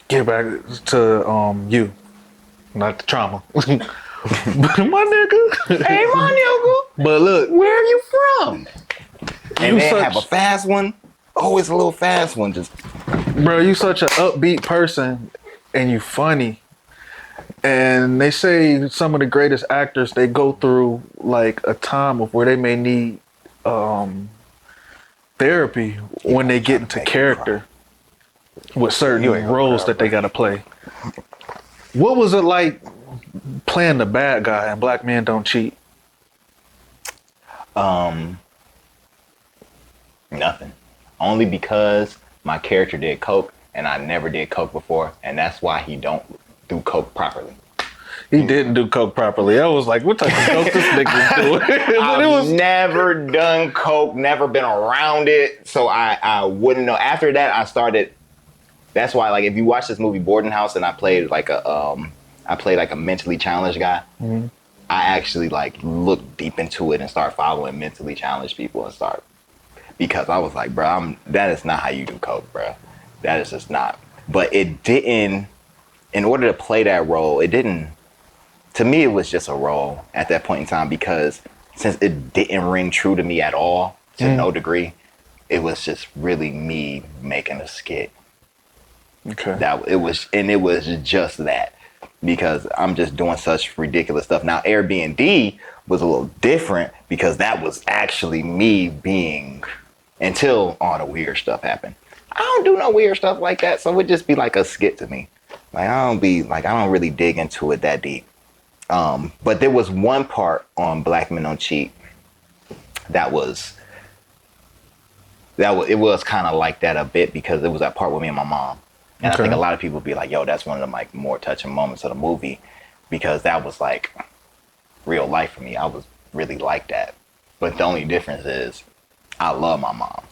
get back to you, not the trauma. But my nigga. Hey, my nigga, But look, where are you from? And You then such- have a fast one. Oh, it's a little fast one. Just bro, you such an upbeat person, and you funny. And they say some of the greatest actors, they go through like a time of where they may need therapy when they get into character with certain You ain't gonna roles cry, that they got to play. What was it like playing the bad guy in Black Men Don't Cheat? nothing. Only because my character did coke and I never did coke before, and that's why he don't do coke properly. He didn't do coke properly. I was like, what type of coke this nigga doing? But it I've was never done coke, never been around it, so I wouldn't know. After that, I started. That's why, like, if you watch this movie Boarding House, and I played like a mentally challenged guy. Mhm. I actually like looked deep into it and start following mentally challenged people and start because I was like, bro, that is not how you do coke, bro. That is just not. But it didn't. In order to play that role, it didn't. To me, it was just a role at that point in time because since it didn't ring true to me at all, to no degree, it was just really me making a skit. okay. It was just that because I'm just doing such ridiculous stuff. Now, Airbnb was a little different because that was actually me being until all the weird stuff happened. I don't do no weird stuff like that, so it would just be like a skit to me. Like I don't really dig into it that deep. But there was one part on Black Men Don't Cheat it was kind of like that a bit because it was that part with me and my mom. And Okay. I think a lot of people would be like, yo, that's one of the like more touching moments of the movie because that was like real life for me. I was really like that. But the only difference is I love my mom.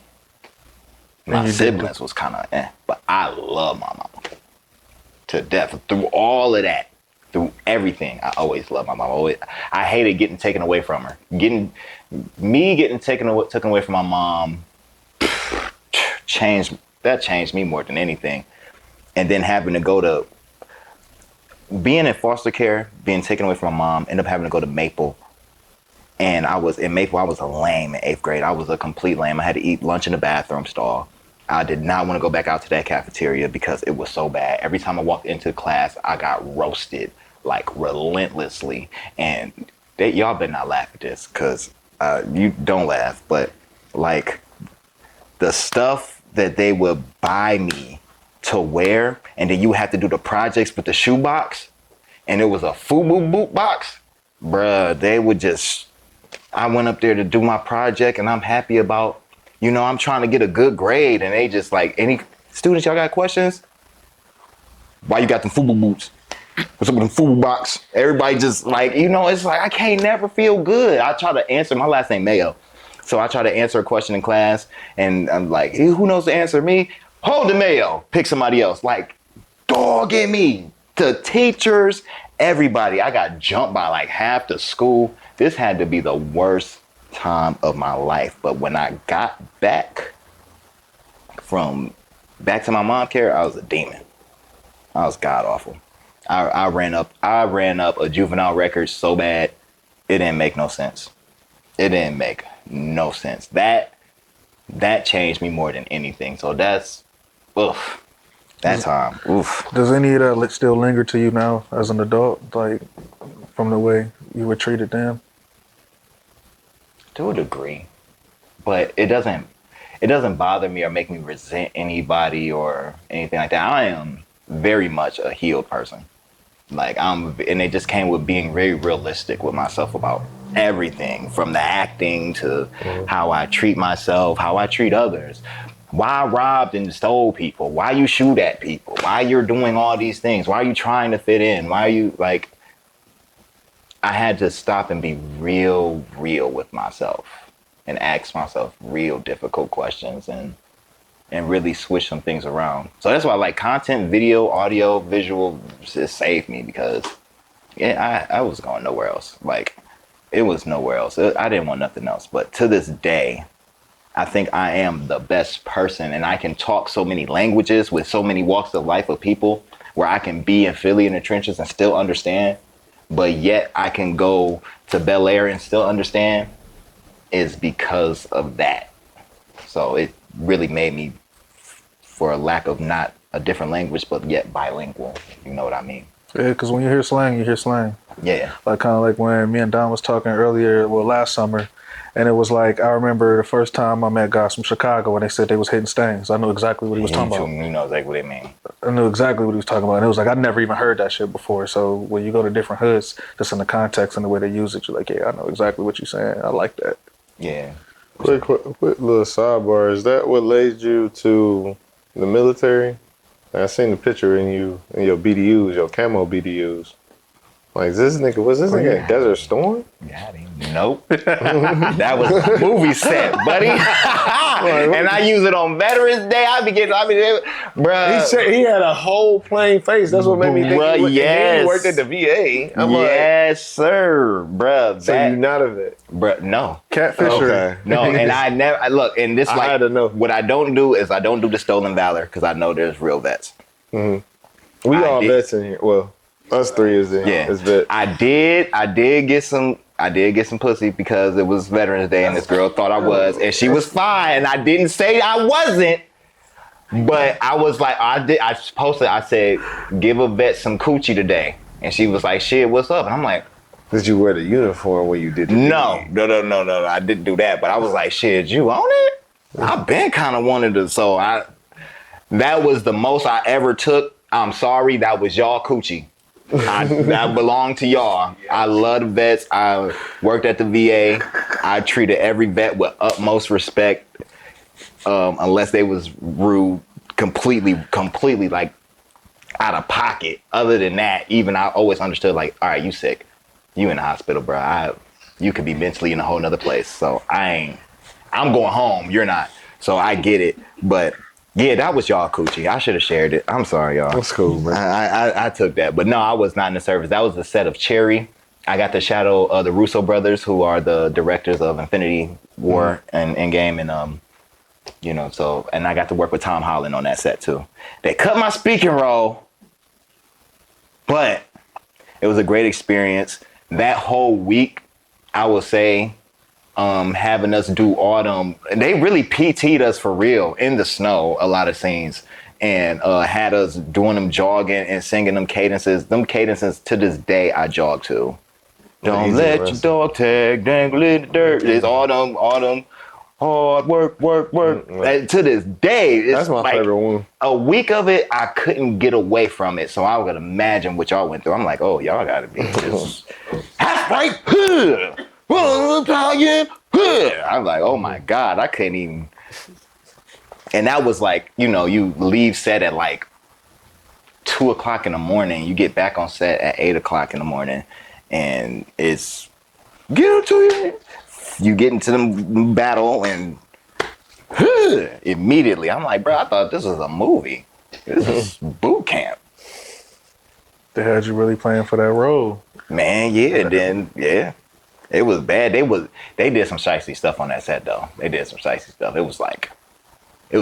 My And you did siblings was kind of but I love my mom to death. Through all of that, through everything, I always loved my mom. I hated getting taken away from her. Getting taken away from my mom changed me more than anything. And then having to go to being in foster care, being taken away from my mom, ended up having to go to Maple. And I was in Maple, I was a lame in 8th grade. I was a complete lame. I had to eat lunch in the bathroom stall. I did not want to go back out to that cafeteria because it was so bad. Every time I walked into class, I got roasted like relentlessly. And y'all better not laugh at this because you don't laugh. But like the stuff that they would buy me to wear, and then you have to do the projects with the shoebox, and it was a FUBU boot box, bruh, they would just, I went up there to do my project, and I'm happy about, I'm trying to get a good grade, and they just like, any students, y'all got questions? Why you got them FUBU boots? What's up with them FUBU box? Everybody just like, it's like, I can't never feel good. I try to answer, my last name Mayo, so I try to answer a question in class, and I'm like, hey, who knows the answer? Me? Hold the Mayo, pick somebody else. Like, dog at me. The teachers, everybody. I got jumped by like half the school. This had to be the worst time of my life. But when I got back to my mom care, I was a demon. I was god awful. I ran up a juvenile record so bad, it didn't make no sense. It didn't make no sense. That changed me more than anything. So that's, oof. That time, oof. Does any of that still linger to you now as an adult, like from the way you were treated then? To a degree, but it doesn't. it doesn't bother me or make me resent anybody or anything like that. I am very much a healed person. Like and it just came with being very realistic with myself about everything, from the acting to how I treat myself, how I treat others. Why I robbed and stole people, why you shoot at people, why you're doing all these things, why are you trying to fit in, why are you like, I had to stop and be real with myself and ask myself real difficult questions and really switch some things around. So that's why like content, video, audio, visual just saved me, because I was going nowhere else. Like it was nowhere else. I didn't want nothing else. But to this day, I think I am the best person, and I can talk so many languages with so many walks of life of people, where I can be in Philly in the trenches and still understand, but yet I can go to Bel Air and still understand, is because of that. So it really made me, for a lack of not a different language, but yet bilingual. You know what I mean? Yeah, because when you hear slang, you hear slang. Yeah. Like kind of like when me and Don was talking earlier, well, last summer, and it was like, I remember the first time I met guys from Chicago and they said they was hitting stings. I knew exactly what he was talking about. You know exactly what it mean. I knew exactly what he was talking about. And it was like, I'd never even heard that shit before. So when you go to different hoods, just in the context and the way they use it, you're like, yeah, I know exactly what you're saying. I like that. Yeah. Quick little sidebar. Is that what led you to the military? I seen the picture in your BDUs, your camo BDUs. Like, was this nigga at Desert Storm? Got him. Nope. That was a movie set, buddy. And I use it on Veterans Day. Bruh. He had a whole plain face. That's what made me think yes. he worked at the VA. Yes, sir, bruh. So you not a vet? Bruh, no. Catfisher. Okay. No, and I never, look, and this, I had to know. what I don't do is I don't do the stolen valor, because I know there's real vets. Mm-hmm. We all vets in here. Well, us three is in here. It's vets. I did get some pussy because it was Veterans Day and this girl thought I was, and she was fine, and I didn't say I wasn't, but I was like, I said, give a vet some coochie today, and she was like, shit, what's up? And I'm like, did you wear the uniform when you did it? No, I didn't do that, but I was like, shit, you own it? I've been kind of wanted to, so that was the most I ever took. I'm sorry, that was y'all coochie. That belonged to y'all. I love the vets. I worked at the VA. I treated every vet with utmost respect, unless they was rude, completely like out of pocket. Other than that, even I always understood, like, all right, you sick, you in the hospital, bro. You could be mentally in a whole nother place. So I'm going home. You're not. So I get it, but. Yeah, that was y'all coochie. I should have shared it. I'm sorry, y'all. That's cool, man. I took that. But no, I was not in the service. That was the set of Cherry. I got to shadow the Russo brothers, who are the directors of Infinity War and Endgame. And, so, and I got to work with Tom Holland on that set too. They cut my speaking role, but it was a great experience. That whole week, I will say, having us do autumn, they really PT'd us for real in the snow, a lot of scenes, and had us doing them jogging and singing them cadences. Them cadences to this day I jog to. Don't let your dog tag dangle in the dirt. It's autumn, hard work. And to this day, it's that's my favorite one. A week of it, I couldn't get away from it. So I would imagine what y'all went through. I'm like, oh, y'all gotta be just half right. Italian. I'm like, oh my God, I couldn't even. And that was like, you leave set at like 2:00 in the morning. You get back on set at 8:00 in the morning, and it's get into it. You get into the battle and immediately. I'm like, bro, I thought this was a movie. This is boot camp. They had you really playing for that role. Man, yeah, and then it was bad. They did some shicey stuff on that set though. They did some shicey stuff. It was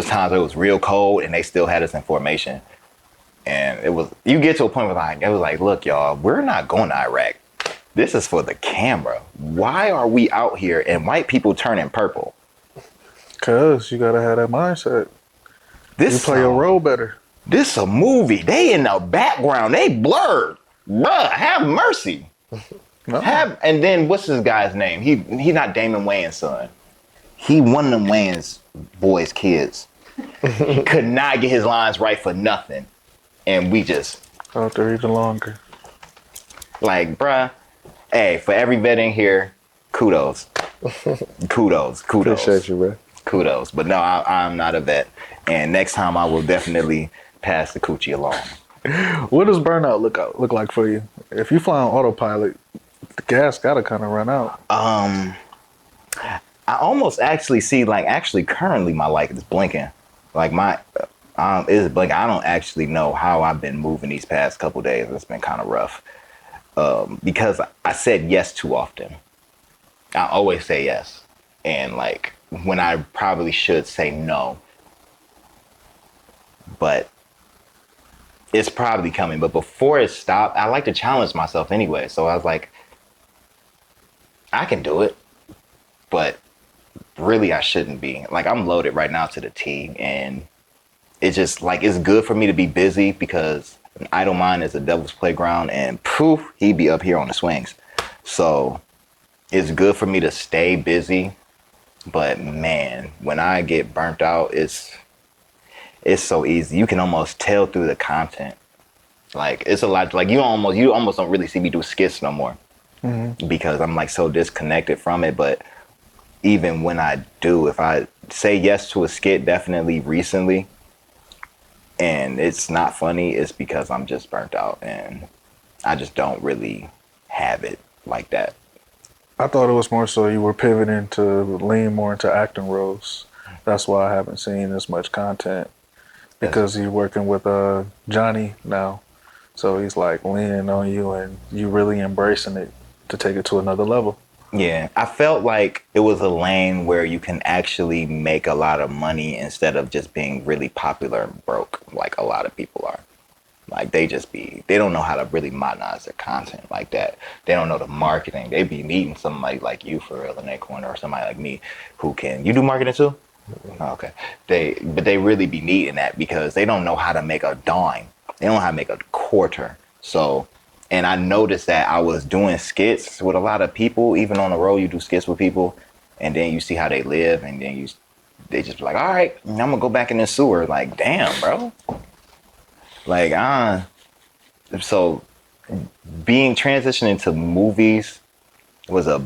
times where it was real cold and they still had us in formation. And you get to a point where it was like, look, y'all, we're not going to Iraq. This is for the camera. Why are we out here and white people turning purple? Cause you gotta have that mindset. You play your role better. This a movie. They in the background. They blurred. Bruh, have mercy. No. And then what's this guy's name? He not Damon Wayans' son. he one of them Wayans boys' kids. He could not get his lines right for nothing. And we just out there even longer. like, bruh, hey, for every vet in here, kudos. Kudos. Appreciate you, bro. Kudos. But no, I'm not a vet. And next time I will definitely pass the coochie along. What does burnout look like for you? If you fly on autopilot, the gas gotta kind of run out. I almost actually see, like, actually currently my light is blinking. Like my is blinking. I don't actually know how I've been moving these past couple days. It's been kind of rough. Because I said yes too often. I always say yes. And like when I probably should say no. But it's probably coming. But before it stopped, I like to challenge myself anyway. So I was like, I can do it. But really I shouldn't be. Like I'm loaded right now to the T. And it's just like it's good for me to be busy because an idle mind is a devil's playground and poof, he'd be up here on the swings. So it's good for me to stay busy. But man, when I get burnt out, it's so easy. You can almost tell through the content. Like it's a lot. Like you almost don't really see me do skits no more because I'm like so disconnected from it. But even when I do, if I say yes to a skit, definitely recently, and it's not funny, it's because I'm just burnt out and I just don't really have it like that. I thought it was more so you were pivoting to lean more into acting roles. That's why I haven't seen as much content because you're working with Johnny now. So he's like leaning on you and you really embracing it to take it to another level. Yeah, I felt like it was a lane where you can actually make a lot of money instead of just being really popular and broke like a lot of people are. Like they don't know how to really modernize their content like that. They don't know the marketing. They be needing somebody like you for real in their corner or somebody like me who can. You do marketing too? Oh, okay. They really be needing that because they don't know how to make a dime. They don't know how to make a quarter. So, and I noticed that I was doing skits with a lot of people. Even on the road, you do skits with people, and then you see how they live, and then they just be like, all right, I'm gonna go back in the sewer. Like, damn, bro. Like, so being transitioning to movies was a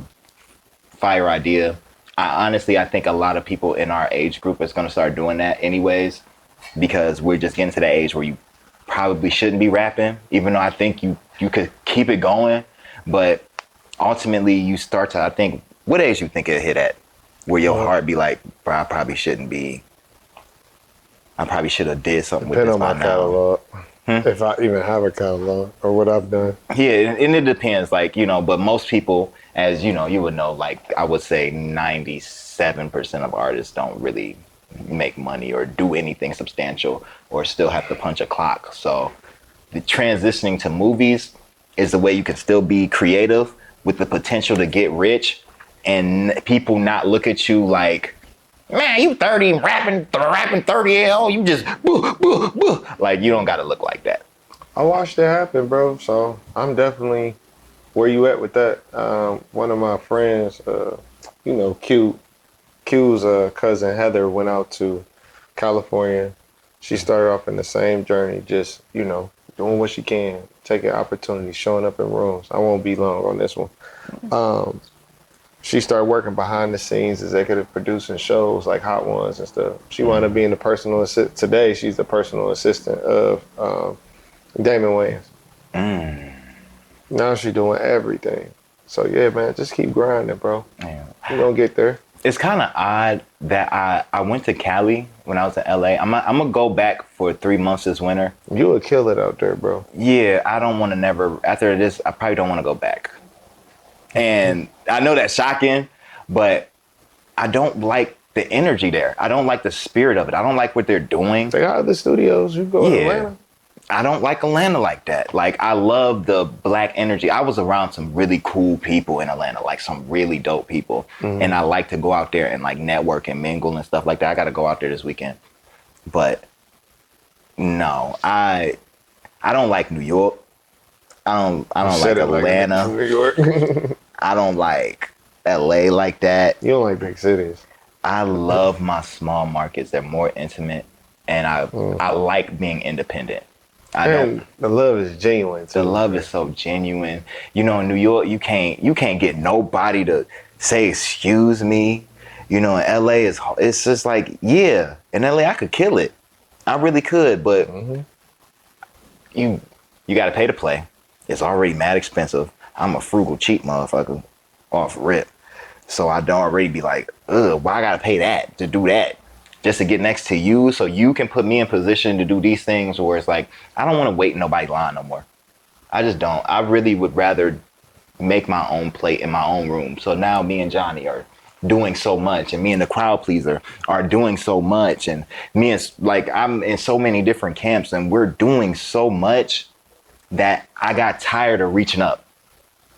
fire idea. I think a lot of people in our age group is going to start doing that anyways, because we're just getting to the age where you probably shouldn't be rapping, even though I think you could keep it going. But ultimately you start to, I think, what age you think it hit at? Where your heart be like, bro, I probably should have did something with this by now. Catalog. If I even have a catalog or what I've done. Yeah, and it depends, like, you know, but most people, as you know, you would know, like, I would say 97% of artists don't really make money or do anything substantial or still have to punch a clock. So the transitioning to movies is the way you can still be creative with the potential to get rich and people not look at you like, man, you 30 rapping 30 L, you just like you don't gotta look like that. I watched it happen, bro. So I'm definitely where you at with that. One of my friends, Q's cousin Heather went out to California. She started off in the same journey, just, doing what she can, taking opportunities, showing up in rooms. I won't be long on this one. She started working behind the scenes, executive producing shows like Hot Ones and stuff. She wound up being the personal assistant. Today, she's the personal assistant of Damon Wayans. Now she's doing everything. So yeah, man, just keep grinding, bro. Yeah. You're gonna get there. It's kind of odd that I went to Cali when I was in LA. I'm gonna go back for 3 months this winter. You would kill it out there, bro. Yeah, I don't want to after this, I probably don't want to go back. And I know that's shocking, but I don't like the energy there. I don't like the spirit of it. I don't like what they're doing. They got other studios. You go to Atlanta. I don't like Atlanta like that. Like, I love the black energy. I was around some really cool people in Atlanta, like some really dope people. And I like to go out there and like network and mingle and stuff like that. I got to go out there this weekend. But no, I don't like New York. I don't like Atlanta. New York. I don't like LA like that. You don't like big cities. I love my small markets. They're more intimate, and I like being independent. I don't. And the love is genuine too. The love is so genuine. You know, in New York, you can't get nobody to say excuse me. You know, in LA, it's just like, yeah, in LA I could kill it. I really could, but you got to pay to play. It's already mad expensive. I'm a frugal, cheap motherfucker off rip. So I don't already be like, ugh, why I got to pay that to do that? Just to get next to you so you can put me in position to do these things where it's like, I don't want to wait in nobody's line no more. I just don't. I really would rather make my own plate in my own room. So now me and Johnny are doing so much, and me and the crowd pleaser are doing so much, and me and like I'm in so many different camps, and we're doing so much that I got tired of reaching up.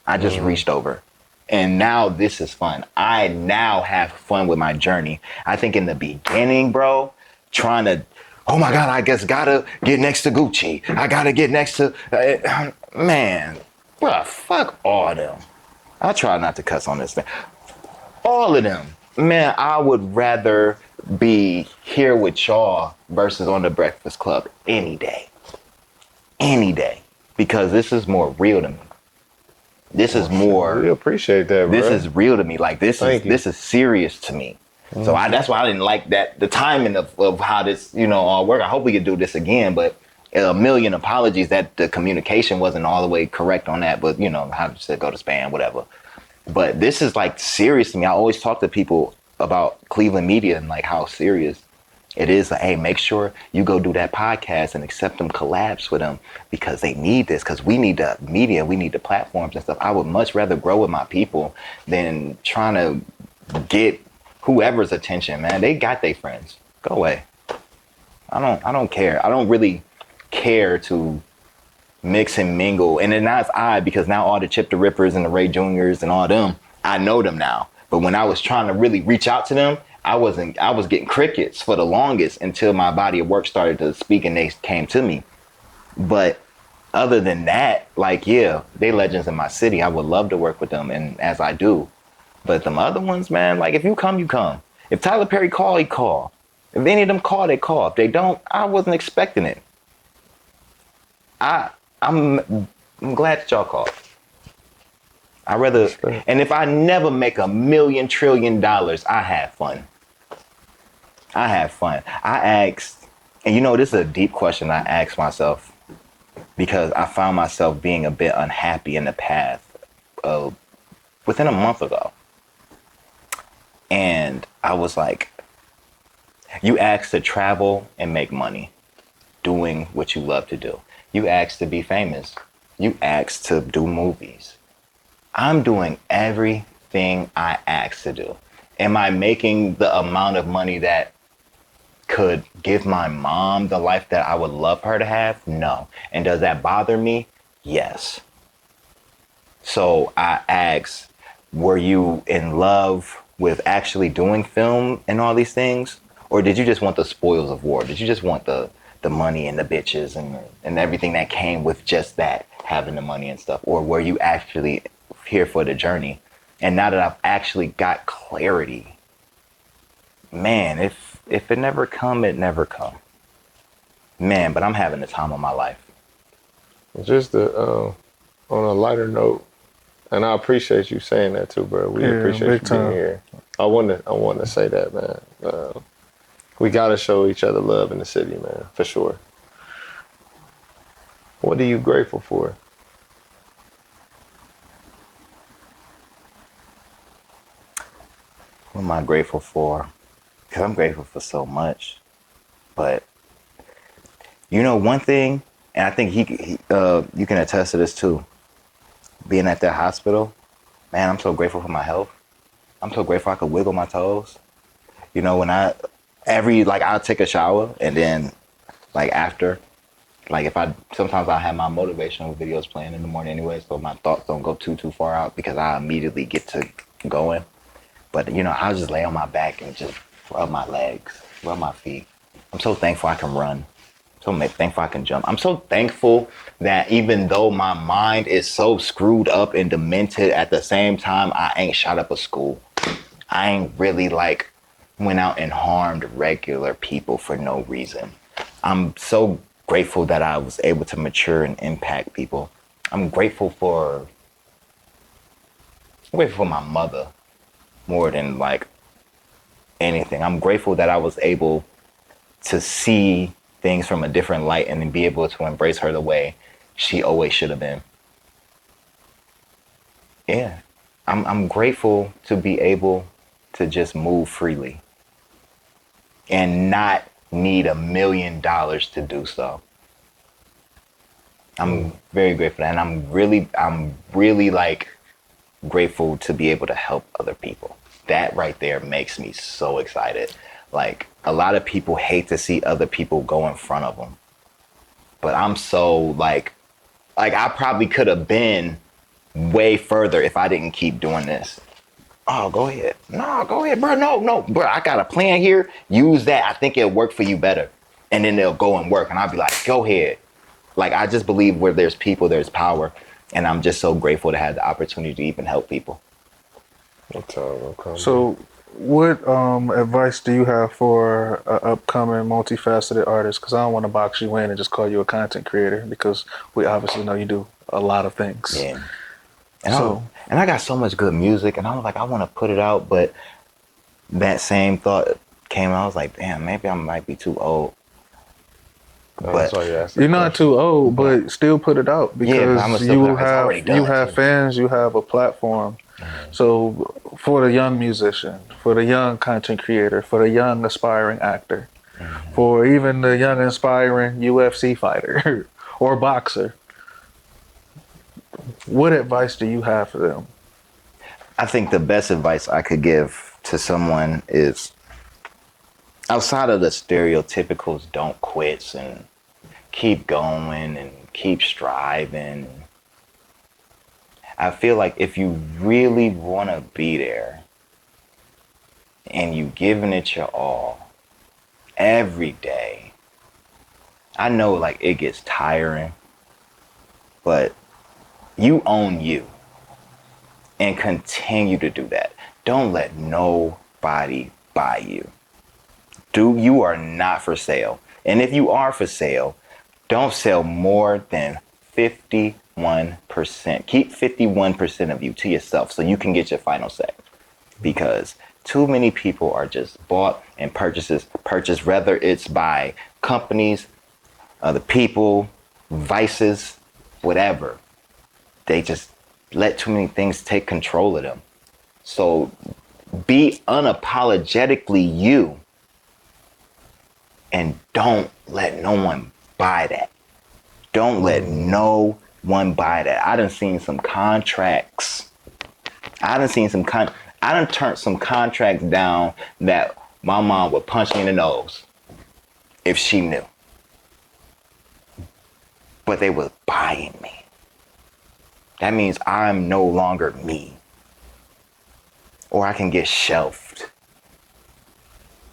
I just reached over. And now this is fun. I now have fun with my journey. I think in the beginning, bro, trying to, oh my God, I guess gotta get next to Gucci. I gotta get next to, man, bro, fuck all of them. I try not to cuss on this thing. All of them. Man, I would rather be here with y'all versus on the Breakfast Club any day. Any day. Because this is more real to me. This is more. We appreciate that, bro. This is real to me. Like this is serious to me. So that's why I didn't like that the timing of how this all work. I hope we could do this again, but a million apologies that the communication wasn't all the way correct on that. But how to say go to spam, whatever. But this is like serious to me. I always talk to people about Cleveland media and like how serious it is. Like, hey, make sure you go do that podcast and accept them collabs with them because they need this. Because we need the media, we need the platforms and stuff. I would much rather grow with my people than trying to get whoever's attention. Man, they got their friends. Go away. I don't care. I don't really care to mix and mingle. And then now it's odd because now all the Chip the Rippers and the Ray Juniors and all them, I know them now. But when I was trying to really reach out to them, I was getting crickets for the longest until my body of work started to speak and they came to me. But other than that, like, yeah, they legends in my city. I would love to work with them, and as I do. But them other ones, man, like if you come, you come. If Tyler Perry call, he call. If any of them call, they call. If they don't, I wasn't expecting it. I'm glad that y'all called. I rather, and if I never make $1 million trillion, I have fun. I have fun. I asked, and this is a deep question I asked myself because I found myself being a bit unhappy in the path within a month ago. And I was like, you asked to travel and make money doing what you love to do. You asked to be famous. You asked to do movies. I'm doing everything I asked to do. Am I making the amount of money that could give my mom the life that I would love her to have? No. And does that bother me? Yes. So I asked, were you in love with actually doing film and all these things? Or did you just want the spoils of war? Did you just want the money and the bitches and everything that came with just that, having the money and stuff? Or were you actually here for the journey? And now that I've actually got clarity, man, if it never come, it never come. Man, but I'm having the time of my life. Just on a lighter note, and I appreciate you saying that too, bro. We appreciate you being here. I want to say that, man. We gotta show each other love in the city, man, for sure. What are you grateful for? What am I grateful for? Because I'm grateful for so much. But, one thing, and I think you can attest to this too, being at that hospital, man, I'm so grateful for my health. I'm so grateful I could wiggle my toes. When I'll take a shower and then, after, sometimes I have my motivational videos playing in the morning anyway, so my thoughts don't go too far out because I immediately get to going. But, I'll just lay on my back and just rub my legs, rub my feet. I'm so thankful I can run. So thankful I can jump. I'm so thankful that even though my mind is so screwed up and demented, at the same time, I ain't shot up a school. I ain't really went out and harmed regular people for no reason. I'm so grateful that I was able to mature and impact people. I'm grateful for my mother more than like anything. I'm grateful that I was able to see things from a different light and then be able to embrace her the way she always should have been. Yeah, I'm grateful to be able to just move freely and not need $1 million to do so. I'm very grateful, and I'm really like grateful to be able to help other people. That right there makes me so excited. Like, a lot of people hate to see other people go in front of them, but I'm so like I probably could have been way further if I didn't keep doing this. Oh, go ahead. No, go ahead, bro. No, bro. I got a plan here. Use that. I think it'll work for you better. And then they'll go and work. And I'll be like, go ahead. Like, I just believe where there's people, there's power. And I'm just so grateful to have the opportunity to even help people. So what advice do you have for an upcoming multifaceted artist? Because I don't want to box you in and just call you a content creator, because we obviously know you do a lot of things. Yeah. And I got so much good music, and I was like, I want to put it out, but that same thought came out. I was like, damn, maybe I might be too old. But you're not too old, but still put it out, because you have fans, you have a platform. Mm-hmm. So for the young musician, for the young content creator, for the young aspiring actor, mm-hmm. for even the young aspiring UFC fighter or boxer, what advice do you have for them? I think the best advice I could give to someone is, outside of the stereotypicals, don't quit and keep going and keep striving. I feel like if you really want to be there and you giving it your all every day, I know like it gets tiring, but you own you, and continue to do that. Don't let nobody buy you. You are not for sale. And if you are for sale, don't sell more than 51%. Keep 51% of you to yourself so you can get your final say. Because too many people are just bought and purchased, whether it's by companies, other people, vices, whatever. They just let too many things take control of them. So be unapologetically you, and don't let no one buy that. Don't let no one buy that. I done seen some contracts. I done turned some contracts down that my mom would punch me in the nose if she knew. But they was buying me. That means I'm no longer me. Or I can get shelved.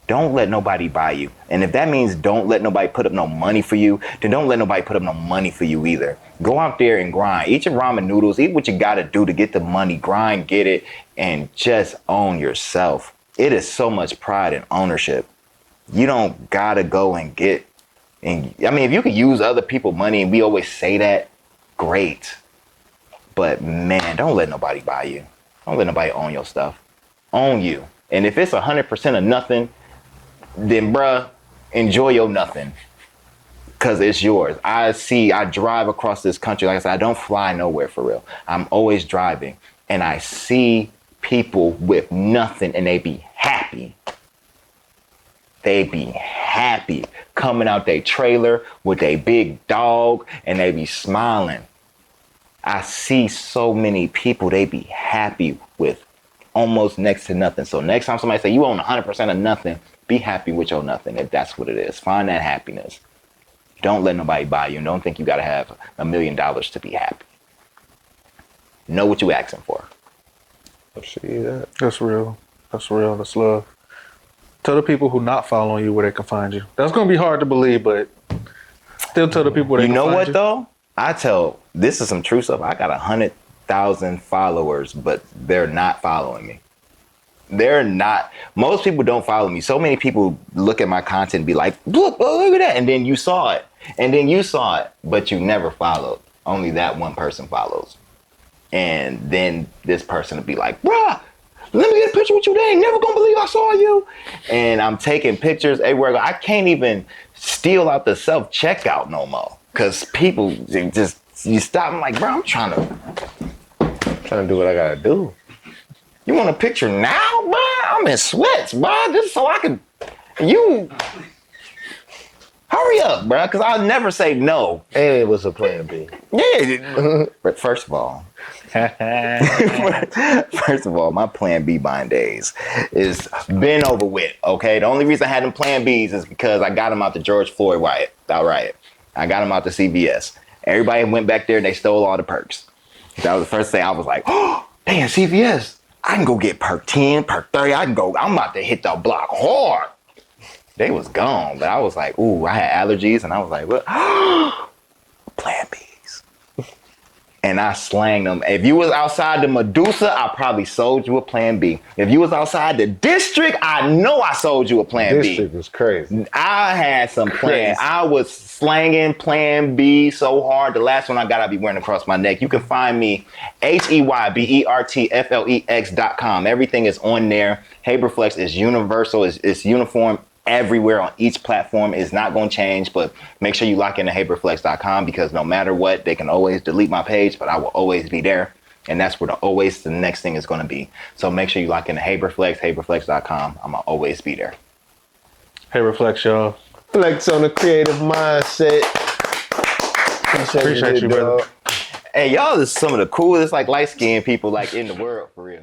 Don't let nobody buy you. And if that means don't let nobody put up no money for you, then don't let nobody put up no money for you either. Go out there and grind. Eat your ramen noodles. Eat what you gotta do to get the money. Grind, get it, and just own yourself. It is so much pride and ownership. You don't gotta go and get. And I mean, if you can use other people's money, and we always say that, great. But man, don't let nobody buy you. Don't let nobody own your stuff. Own you. And if it's 100% of nothing, then bruh, enjoy your nothing. Cause it's yours. I drive across this country. Like I said, I don't fly nowhere for real. I'm always driving. And I see people with nothing and they be happy. They be happy coming out their trailer with their big dog and they be smiling. I see so many people, they be happy with almost next to nothing. So next time somebody say you own 100% of nothing, be happy with your nothing if that's what it is. Find that happiness. Don't let nobody buy you, and don't think you got to have $1 million to be happy. Know what you asking for. I see that. That's real. That's real. That's love. Tell the people who not following you where they can find you. That's going to be hard to believe, but still tell the people where they can find you. You know what, though? This is some true stuff. I got 100,000 followers, but they're not following me. They're not. Most people don't follow me. So many people look at my content and be like, look at that. And then you saw it. And then you saw it, but you never followed. Only that one person follows. And then this person will be like, bruh, let me get a picture with you. They ain't never gonna believe I saw you. And I'm taking pictures everywhere. I can't even steal out the self-checkout no more. Cause people just, you stop. I'm like, bro, I'm trying to do what I gotta do. You want a picture now, bro? I'm in sweats, bro. Just so I can. You hurry up, bro, because I'll never say no. And it was a plan B. Yeah. But first of all, my plan B buying days is been over with. Okay, the only reason I had them plan Bs is because I got them out the George Floyd riot. I got them out the CVS. Everybody went back there and they stole all the perks. That was the first thing I was like, oh, damn, CVS. I can go get perk 10, perk 30. I'm about to hit the block hard. They was gone, but I was like, ooh, I had allergies, and I was like, what? Plan Bs. And I slang them. If you was outside the Medusa, I probably sold you a plan B. If you was outside the district, I know I sold you a plan B. District was crazy. I had some plan. I was slanging plan B so hard. The last one I got, I'll be wearing across my neck. You can find me, HeybertFlex.com. Everything is on there. Heybert Flex is universal. It's uniform everywhere on each platform. Is not going to change, but make sure you lock into HeybertFlex.com, because no matter what, they can always delete my page, but I will always be there. And that's where the next thing is going to be. So make sure you lock into Heybert Flex, HeybertFlex.com. I'm going to always be there. Heybert Flex, y'all. Flex on the creative mindset. Appreciate you, brother. Hey, y'all is some of the coolest, like, light-skinned people, like, in the world, for real.